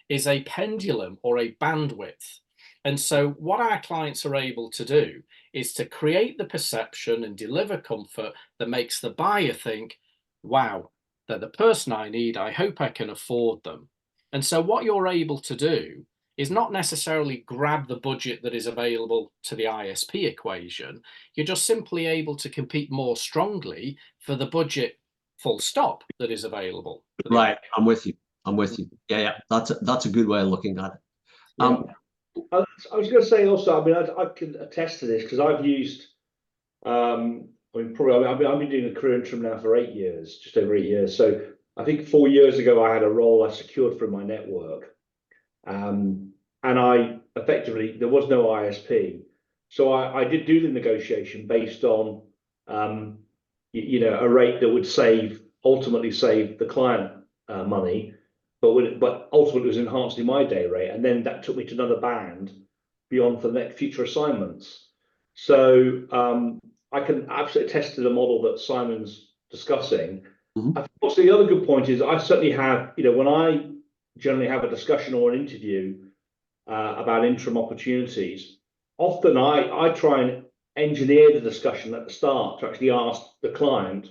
is a pendulum or a bandwidth. And so what our clients are able to do is to create the perception and deliver comfort that makes the buyer think, wow, they're the person I need. I hope I can afford them. And so what you're able to do is not necessarily grab the budget that is available to the ISP equation. You're just simply able to compete more strongly for the budget, full stop, that is available. Right, I'm with you. I'm with you. Yeah. That's a good way of looking at it. Yeah. I was going to say also, I mean, I can attest to this because I've used, I mean, probably, I've been doing a career interim now for 8 years, just over 8 years. So I think 4 years ago, I had a role I secured from my network. And I effectively, there was no ISP. So I did do the negotiation based on, you know, a rate that would ultimately save the client money. But ultimately, it was enhancing my day rate, and then that took me to another band beyond for the next future assignments. So I can absolutely attest to the model that Simon's discussing. I think also the other good point is I certainly have, you know, when I generally have a discussion or an interview about interim opportunities, often I try and engineer the discussion at the start to actually ask the client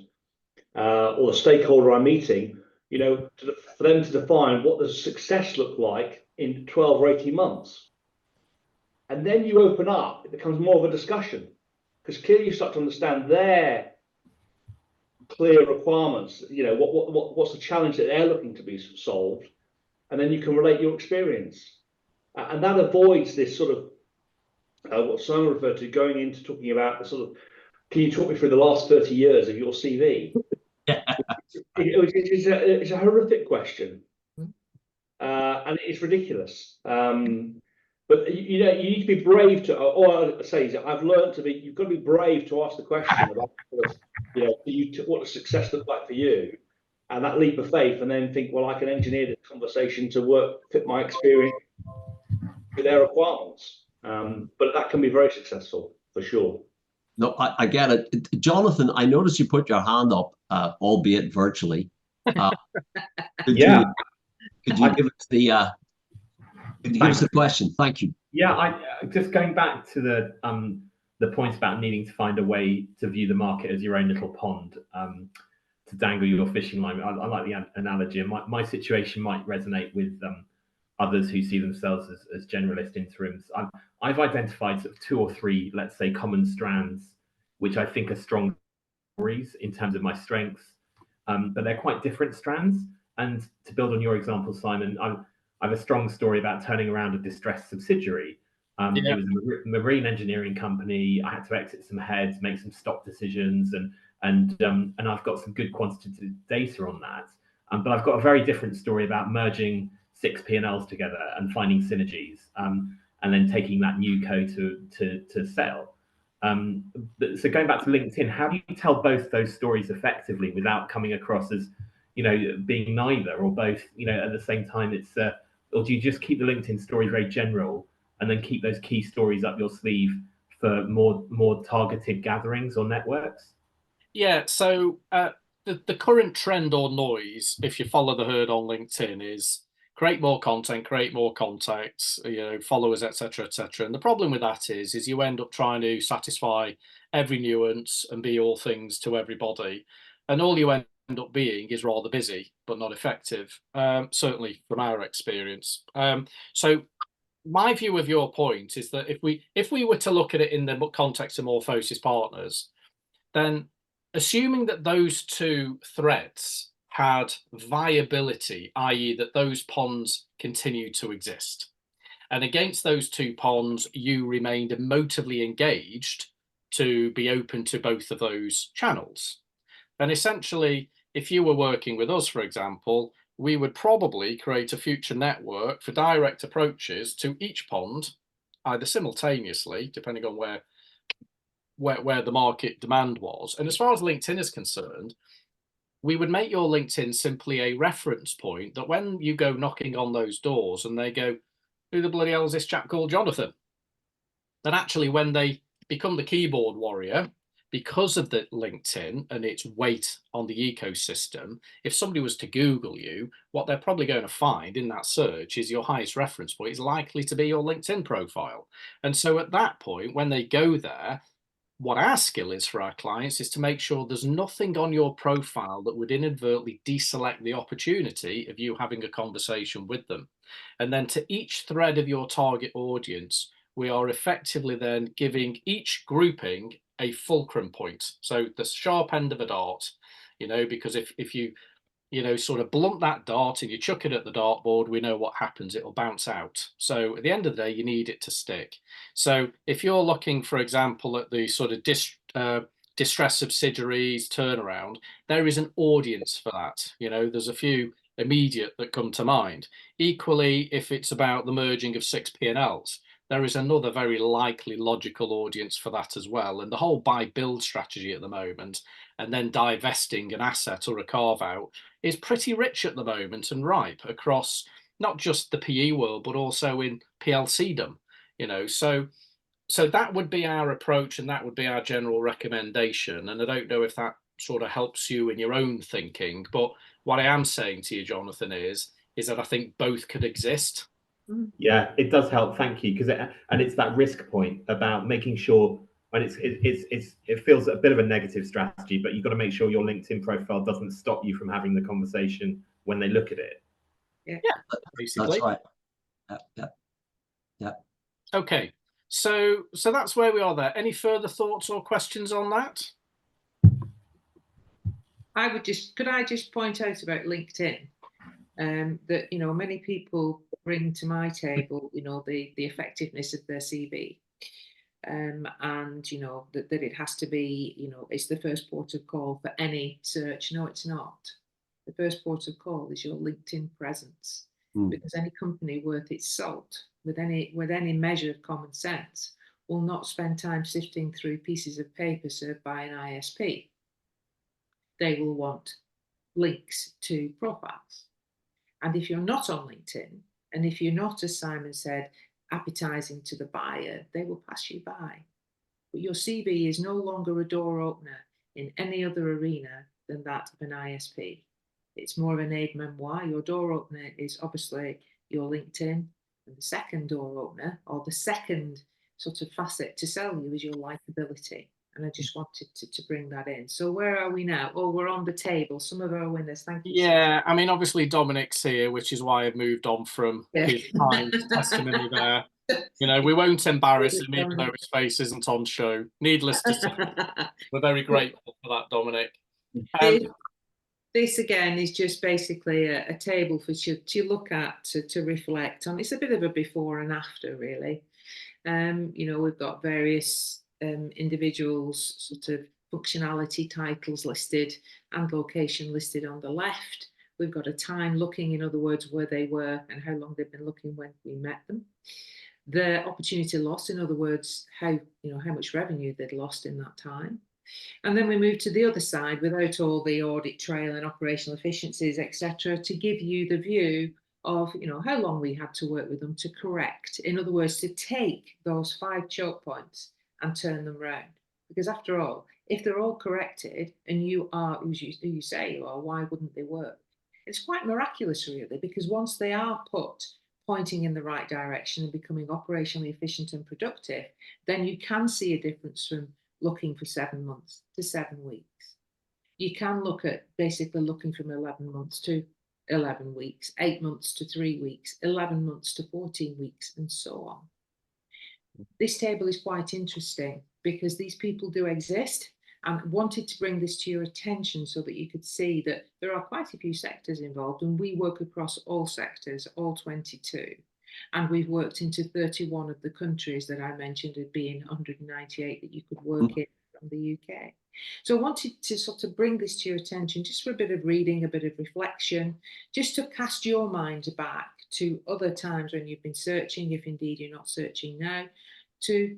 or the stakeholder I'm meeting, you know, for them to define what does success look like in 12 or 18 months. And then you open up, it becomes more of a discussion because clearly you start to understand their clear requirements, you know, what's the challenge that they're looking to be solved, and then you can relate your experience. And that avoids this sort of, what Simon referred to, going into talking about the sort of, can you talk me through the last 30 years of your CV? It's a horrific question, and it's ridiculous. But you know, you need to be brave to, or I say, I've learned to be. You've got to be brave to ask the question about, you know, what does success look like for you, and that leap of faith, and then think, well, I can engineer this conversation to fit my experience with their requirements. But that can be very successful for sure. No, I get it. Jonathan, I noticed you put your hand up, albeit virtually. Could you give us the give us the question? Thank you. Yeah, I just going back to the point about needing to find a way to view the market as your own little pond, to dangle your fishing line. I like the analogy, and my situation might resonate with others who see themselves as generalist interims. I've identified sort of 2 or 3, let's say, common strands, which I think are strong stories in terms of my strengths, but they're quite different strands. And to build on your example, Simon, I have a strong story about turning around a distressed subsidiary. It was a marine engineering company. I had to exit some heads, make some stock decisions, and I've got some good quantitative data on that. But I've got a very different story about merging 6 P&Ls together and finding synergies, and then taking that new co to sell. So going back to LinkedIn, how do you tell both those stories effectively without coming across as, you know, being neither or both, you know, at the same time? It's or do you just keep the LinkedIn story very general and then keep those key stories up your sleeve for more targeted gatherings or networks? Yeah, so the current trend or noise, if you follow the herd on LinkedIn, is create more content, create more contacts, you know, followers, etc., etc. And the problem with that is you end up trying to satisfy every nuance and be all things to everybody, and all you end up being is rather busy but not effective. Certainly from our experience. So my view of your point is that if we were to look at it in the context of Morphosis Partners, then assuming that those 2 threads had viability, i.e. that those ponds continued to exist, and against those 2 ponds you remained emotively engaged to be open to both of those channels, then essentially, if you were working with us, for example, we would probably create a future network for direct approaches to each pond, either simultaneously, depending on where the market demand was. And as far as LinkedIn is concerned, we would make your LinkedIn simply a reference point that when you go knocking on those doors and they go, who the bloody hell is this chap called Jonathan? Then actually when they become the keyboard warrior, because of the LinkedIn and its weight on the ecosystem, if somebody was to Google you, what they're probably going to find in that search is your highest reference point is likely to be your LinkedIn profile. And so at that point, when they go there, what our skill is for our clients is to make sure there's nothing on your profile that would inadvertently deselect the opportunity of you having a conversation with them. And then to each thread of your target audience, we are effectively then giving each grouping a fulcrum point. So the sharp end of a dart, you know, because if you sort of blunt that dart and you chuck it at the dartboard, we know what happens. It'll bounce out. So at the end of the day, you need it to stick. So if you're looking, for example, at the sort of distress subsidiaries turnaround, there is an audience for that. You know, there's a few immediate that come to mind. Equally, if it's about the merging of 6 P&Ls, there is another very likely logical audience for that as well. And the whole buy build strategy at the moment, and then divesting an asset or a carve out, is pretty rich at the moment and ripe across not just the PE world, but also in PLCdom, you know. So that would be our approach and that would be our general recommendation. And I don't know if that sort of helps you in your own thinking, but what I am saying to you, Jonathan, is that I think both could exist. Yeah, it does help. Thank you. Because it's that risk point about making sure, and it feels a bit of a negative strategy, but you've got to make sure your LinkedIn profile doesn't stop you from having the conversation when they look at it. Yeah, basically. That's right. Yeah. Okay, so that's where we are there. Any further thoughts or questions on that? Could I just point out about LinkedIn? That, you know, many people bring to my table, you know, the effectiveness of their CV, and you know that it has to be, you know, it's the first port of call for any search. No, it's not. The first port of call is your LinkedIn presence, because any company worth its salt, with any measure of common sense, will not spend time sifting through pieces of paper served by an ISP. They will want links to profiles. And if you're not on LinkedIn, and if you're not, as Simon said, appetizing to the buyer, they will pass you by. But your CV is no longer a door opener in any other arena than that of an ISP. It's more of an aide memoir. Your door opener is obviously your LinkedIn, and the second door opener, or the second sort of facet to sell you, is your likability. And I just wanted to bring that in. So where are we now? Oh, we're on the table. Some of our winners. Thank you. Yeah, I mean, obviously Dominic's here, which is why I've moved on from his kind testimony there. You know, we won't embarrass him, even though his face isn't on show. Needless to say, we're very grateful for that, Dominic. This again is just basically a table for you to look at, to reflect on. It's a bit of a before and after, really. You know, we've got various individuals' sort of functionality titles listed and location listed on the left. We've got a time looking, in other words, where they were and how long they've been looking when we met them. The opportunity loss, in other words, how much revenue they'd lost in that time. And then we move to the other side without all the audit trail and operational efficiencies, etc., to give you the view of, you know, how long we had to work with them to correct. In other words, to take those 5 choke points and turn them around. Because after all, if they're all corrected and you are who you say you are, why wouldn't they work? It's quite miraculous, really, because once they are put pointing in the right direction and becoming operationally efficient and productive, then you can see a difference from looking for 7 months to 7 weeks. You can look at basically looking from 11 months to 11 weeks, 8 months to 3 weeks, 11 months to 14 weeks, and so on. This table is quite interesting because these people do exist, and wanted to bring this to your attention so that you could see that there are quite a few sectors involved, and we work across all sectors, all 22. And we've worked into 31 of the countries that I mentioned as being 198 that you could work in from the UK. So I wanted to sort of bring this to your attention just for a bit of reading, a bit of reflection, just to cast your mind back to other times when you've been searching, if indeed you're not searching now, to,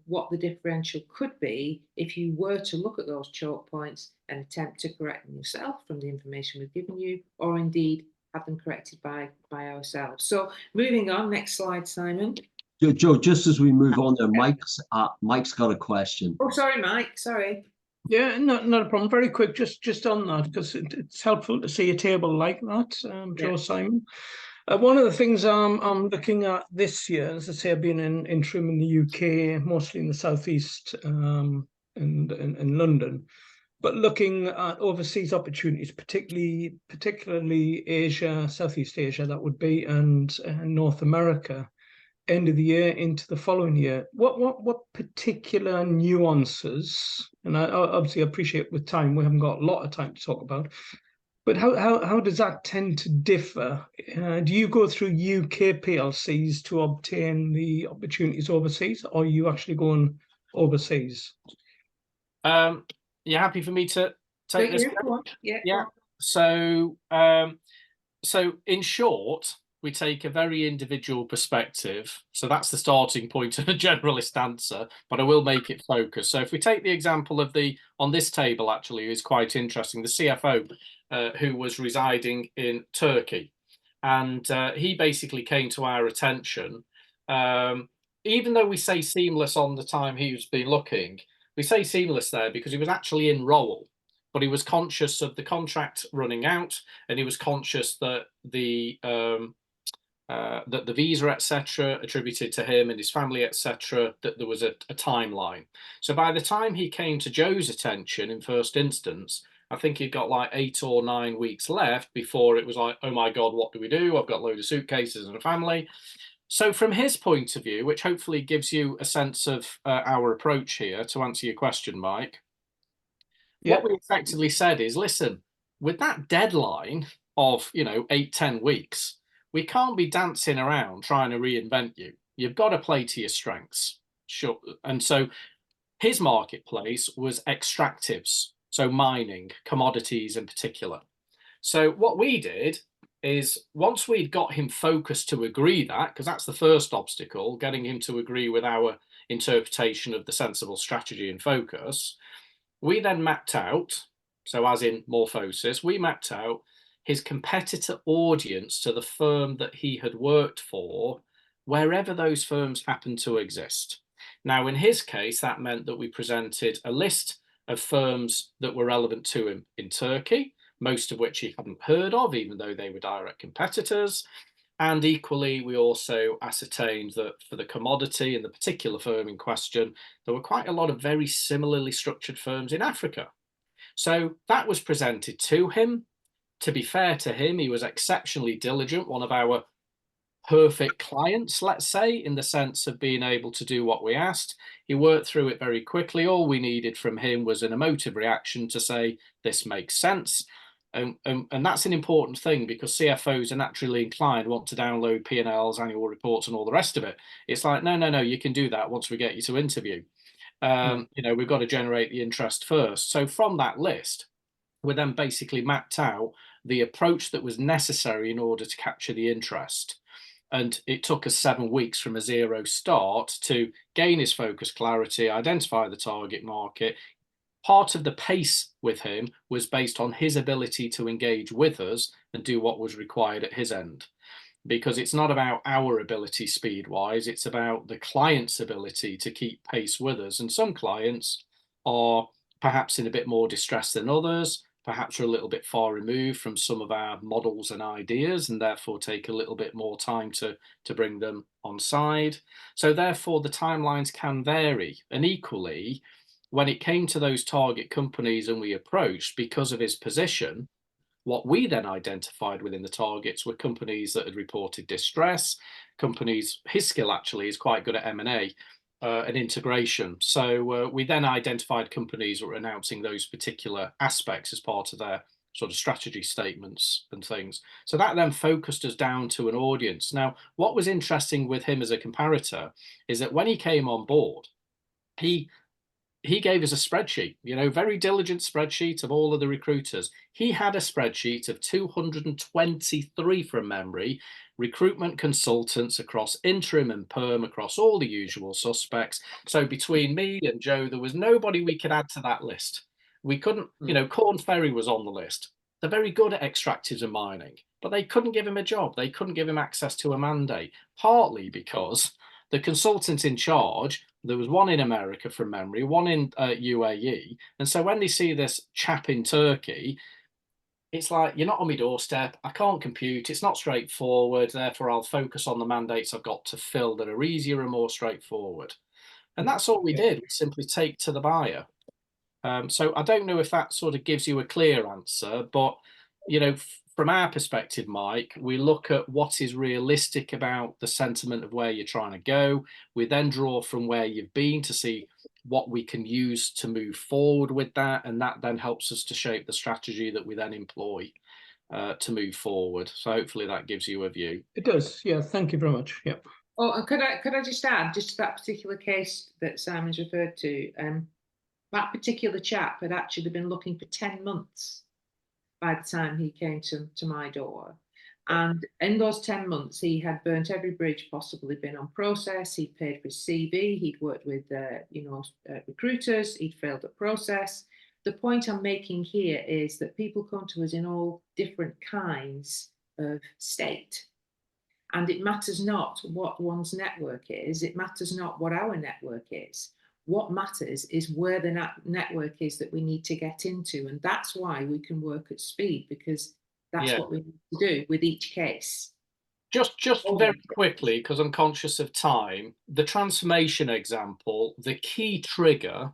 what the differential could be if you were to look at those choke points and attempt to correct them yourself from the information we've given you, or indeed have them corrected by ourselves. So moving on, next slide, Simon. Joe, just as we move on there, Mike's got a question. Oh, sorry, Mike, sorry. Yeah, not a problem. Very quick, just on that, because it's helpful to see a table like that, Joe, Simon. One of the things I'm looking at this year, as I say, I've been in Interim in the UK, mostly in the southeast and in London, but looking at overseas opportunities, particularly Asia, Southeast Asia, that would be, and North America, end of the year into the following year. What particular nuances, and I obviously appreciate with time, we haven't got a lot of time to talk about, but how does that tend to differ? Do you go through UK PLCs to obtain the opportunities overseas, or are you actually going overseas? You happy for me to take this? Yeah. So in short, we take a very individual perspective. So that's the starting point of a generalist answer, but I will make it focus. So if we take the example of on this table, actually, is quite interesting, the CFO who was residing in Turkey. And he basically came to our attention. Even though we say seamless on the time he's been looking, we say seamless there because he was actually in role, but he was conscious of the contract running out, and he was conscious that the visa, etc., attributed to him and his family, etc., that there was a timeline. So by the time he came to Joe's attention in first instance, I think he'd got like 8 or 9 weeks left before it was like, oh my God, what do we do? I've got a load of suitcases and a family. So from his point of view, which hopefully gives you a sense of our approach here to answer your question, Mike, what we effectively said is, listen, with that deadline of, 8-10 weeks, we can't be dancing around trying to reinvent you. You've got to play to your strengths. Sure. And so his marketplace was extractives, so mining, commodities in particular. So what we did is, once we'd got him focused to agree that, because that's the first obstacle, getting him to agree with our interpretation of the sensible strategy and focus, we then mapped out, so as in Morphosis, we mapped out his competitor audience to the firm that he had worked for, wherever those firms happened to exist. Now, in his case, that meant that we presented a list of firms that were relevant to him in Turkey, most of which he hadn't heard of, even though they were direct competitors. And equally, we also ascertained that for the commodity and the particular firm in question, there were quite a lot of very similarly structured firms in Africa. So that was presented to him. To be fair to him, he was exceptionally diligent, one of our perfect clients, let's say, in the sense of being able to do what we asked. He worked through it very quickly. All we needed from him was an emotive reaction to say, this makes sense. And that's an important thing, because CFOs are naturally inclined, want to download P&Ls, annual reports, and all the rest of it. It's like, no, you can do that once we get you to interview. We've got to generate the interest first. So from that list, we then basically mapped out the approach that was necessary in order to capture the interest. And it took us 7 weeks from a zero start to gain his focus clarity, identify the target market. Part of the pace with him was based on his ability to engage with us and do what was required at his end. Because it's not about our ability speed-wise, it's about the client's ability to keep pace with us. And some clients are perhaps in a bit more distress than others, perhaps are a little bit far removed from some of our models and ideas, and therefore take a little bit more time to bring them on side. So therefore the timelines can vary. And equally, when it came to those target companies and we approached, because of his position, what we then identified within the targets were companies that had reported distress, companies, his skill actually is quite good at M&A and integration. So we then identified companies that were announcing those particular aspects as part of their sort of strategy statements and things. So that then focused us down to an audience. Now, what was interesting with him as a comparator is that when he came on board, he he gave us a spreadsheet, very diligent spreadsheet of all of the recruiters. He had a spreadsheet of 223 from memory, recruitment consultants across interim and perm, across all the usual suspects. So between me and Joe, there was nobody we could add to that list. We couldn't, Corn Ferry was on the list. They're very good at extractives and mining, but they couldn't give him a job. They couldn't give him access to a mandate, partly because the consultant in charge, there was one in America from memory, one in UAE. And so when they see this chap in Turkey, it's like, you're not on my doorstep. I can't compute. It's not straightforward. Therefore, I'll focus on the mandates I've got to fill that are easier and more straightforward. And that's all we did. We simply take to the buyer. So I don't know if that sort of gives you a clear answer, but, from our perspective, Mike, we look at what is realistic about the sentiment of where you're trying to go. We then draw from where you've been to see what we can use to move forward with that. And that then helps us to shape the strategy that we then employ to move forward. So hopefully that gives you a view. It does. Yeah. Thank you very much. Yeah. Oh, and could I just add, just to that particular case that Simon's referred to, that particular chap had actually been looking for 10 months by the time he came to my door. And in those 10 months, he had burnt every bridge possible. He'd been on process, he'd paid for his CV, he'd worked with, recruiters, he'd failed at process. The point I'm making here is that people come to us in all different kinds of state. And it matters not what one's network is, it matters not what our network is. What matters is where the network is that we need to get into. And that's why we can work at speed, because that's what we need to do with each case. Just very quickly, because I'm conscious of time, the transformation example, the key trigger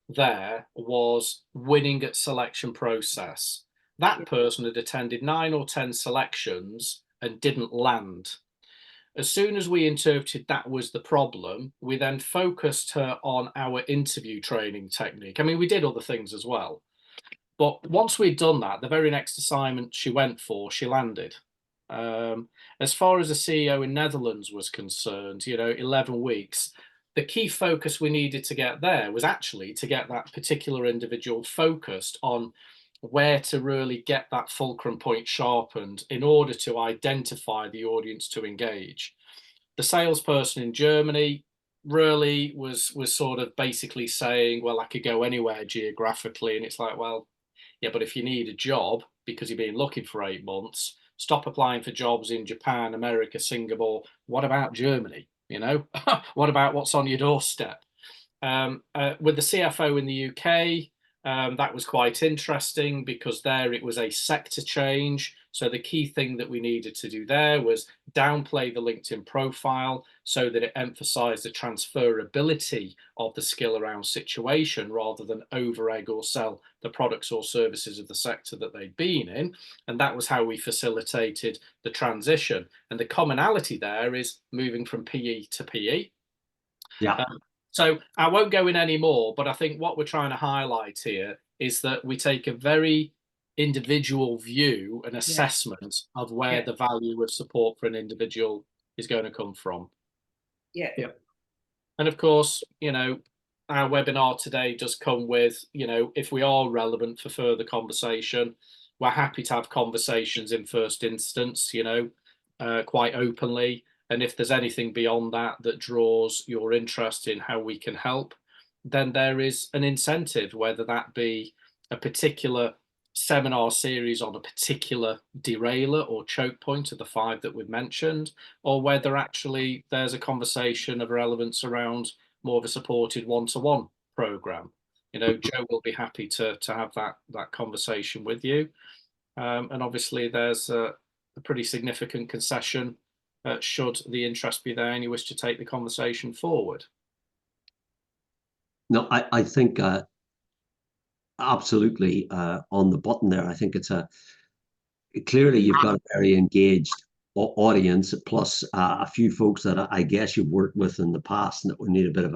there was winning at selection process. That person had attended 9 or 10 selections and didn't land. As soon as we interpreted that was the problem, we then focused her on our interview training technique. I mean, we did other things as well. But once we'd done that, the very next assignment she went for, she landed. As far as the CEO in Netherlands was concerned, 11 weeks, the key focus we needed to get there was actually to get that particular individual focused on where to really get that fulcrum point sharpened in order to identify the audience to engage. The salesperson in Germany really was sort of basically saying, well, I could go anywhere geographically. And it's like, well, yeah, but if you need a job because you've been looking for 8 months, stop applying for jobs in Japan, America, Singapore. What about Germany? What about what's on your doorstep? With the CFO in the UK, that was quite interesting because there it was a sector change. So the key thing that we needed to do there was downplay the LinkedIn profile so that it emphasized the transferability of the skill around situation rather than over egg or sell the products or services of the sector that they'd been in. And that was how we facilitated the transition. And the commonality there is moving from PE to PE. Yeah. So I won't go in any more, but I think what we're trying to highlight here is that we take a very individual view and assessment of where the value of support for an individual is going to come from. Yeah. And of course, our webinar today does come with, if we are relevant for further conversation, we're happy to have conversations in first instance, quite openly. And if there's anything beyond that that draws your interest in how we can help, then there is an incentive, whether that be a particular seminar series on a particular derailer or choke point of the 5 that we've mentioned, or whether actually there's a conversation of relevance around more of a supported one-to-one program. Joe will be happy to have that conversation with you. And obviously there's a pretty significant concession should the interest be there and you wish to take the conversation forward. No, I think absolutely on the button there. I think it's clearly you've got a very engaged audience, plus a few folks that I guess you've worked with in the past and that would need a bit of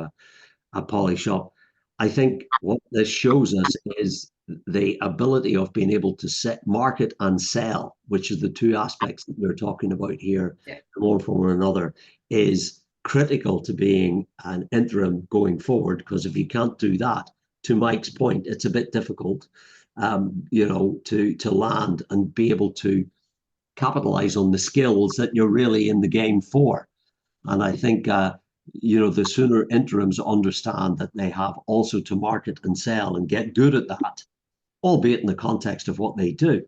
a polish up. I think what this shows us is the ability of being able to set, market and sell, which are the 2 aspects that we're talking about here, one from one another, is critical to being an interim going forward, because if you can't do that, to Mike's point, it's a bit difficult, you know, to land and be able to capitalize on the skills that you're really in the game for. And I think, you know, the sooner interims understand that they have also to market and sell and get good at that, albeit in the context of what they do,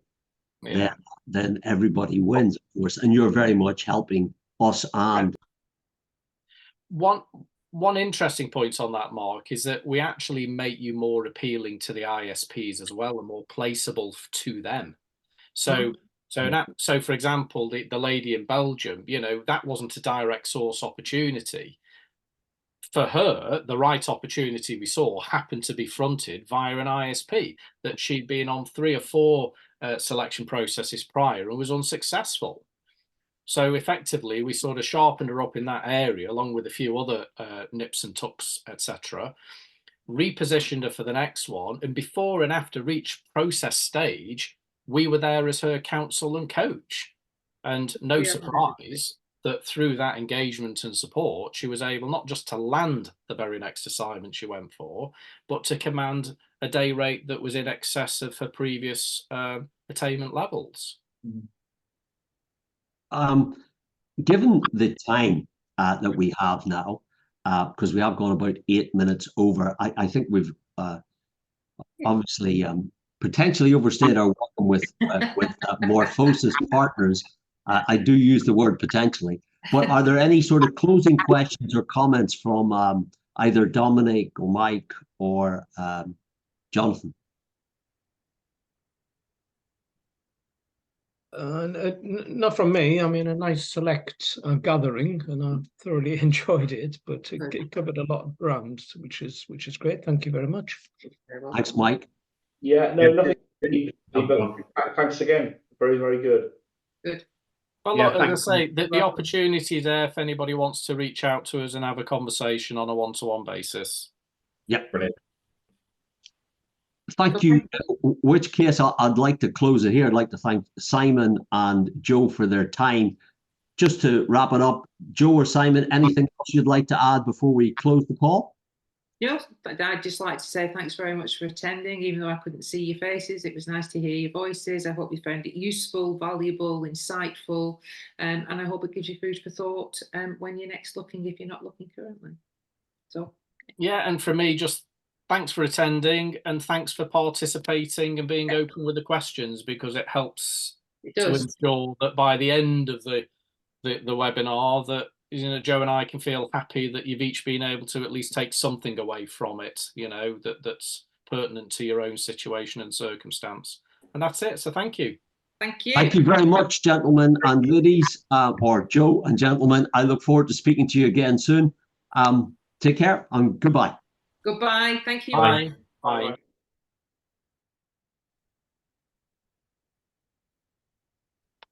then everybody wins, of course. And you're very much helping us. And one interesting point on that, Mark, is that we actually make you more appealing to the ISPs as well, and more placeable to them. So for example, the lady in Belgium, you know, that wasn't a direct source opportunity. For her, the right opportunity we saw happened to be fronted via an ISP that she'd been on 3 or 4 selection processes prior and was unsuccessful. So effectively, we sort of sharpened her up in that area, along with a few other nips and tucks, etc. Repositioned her for the next one, and before and after each process stage, we were there as her counsel and coach. And no surprise that through that engagement and support, she was able not just to land the very next assignment she went for, but to command a day rate that was in excess of her previous attainment levels. Given the time that we have now, because we have gone about 8 minutes over, I think we've obviously potentially overstayed our welcome with Morphosis Partners. I do use the word potentially, but are there any sort of closing questions or comments from either Dominic or Mike or Jonathan? Not from me. I mean, a nice select gathering, and I thoroughly enjoyed it. But it covered a lot of ground, which is great. Thank you very much. Thanks, Mike. Yeah, no, nothing. But thanks again. Very, very good. Good. Well, look, as I say, the opportunity there if anybody wants to reach out to us and have a conversation on a one-to-one basis. Yep. Brilliant. Thank you. In which case, I'd like to close it here. I'd like to thank Simon and Joe for their time. Just to wrap it up, Joe or Simon, anything else you'd like to add before we close the call? Yes, I'd just like to say thanks very much for attending. Even though I couldn't see your faces, it was nice to hear your voices. I hope you found it useful, valuable, insightful, and I hope it gives you food for thought when you're next looking, if you're not looking currently. So yeah, and for me, just thanks for attending and thanks for participating and being open with the questions, because it helps to ensure that by the end of the webinar that, you know, Joe and I can feel happy that you've each been able to at least take something away from it, you know, that's pertinent to your own situation and circumstance. And that's it. So thank you. Thank you. Thank you very much, gentlemen and ladies, or Joe and gentlemen. I look forward to speaking to you again soon. Take care and goodbye. Goodbye. Thank you. Bye. Bye.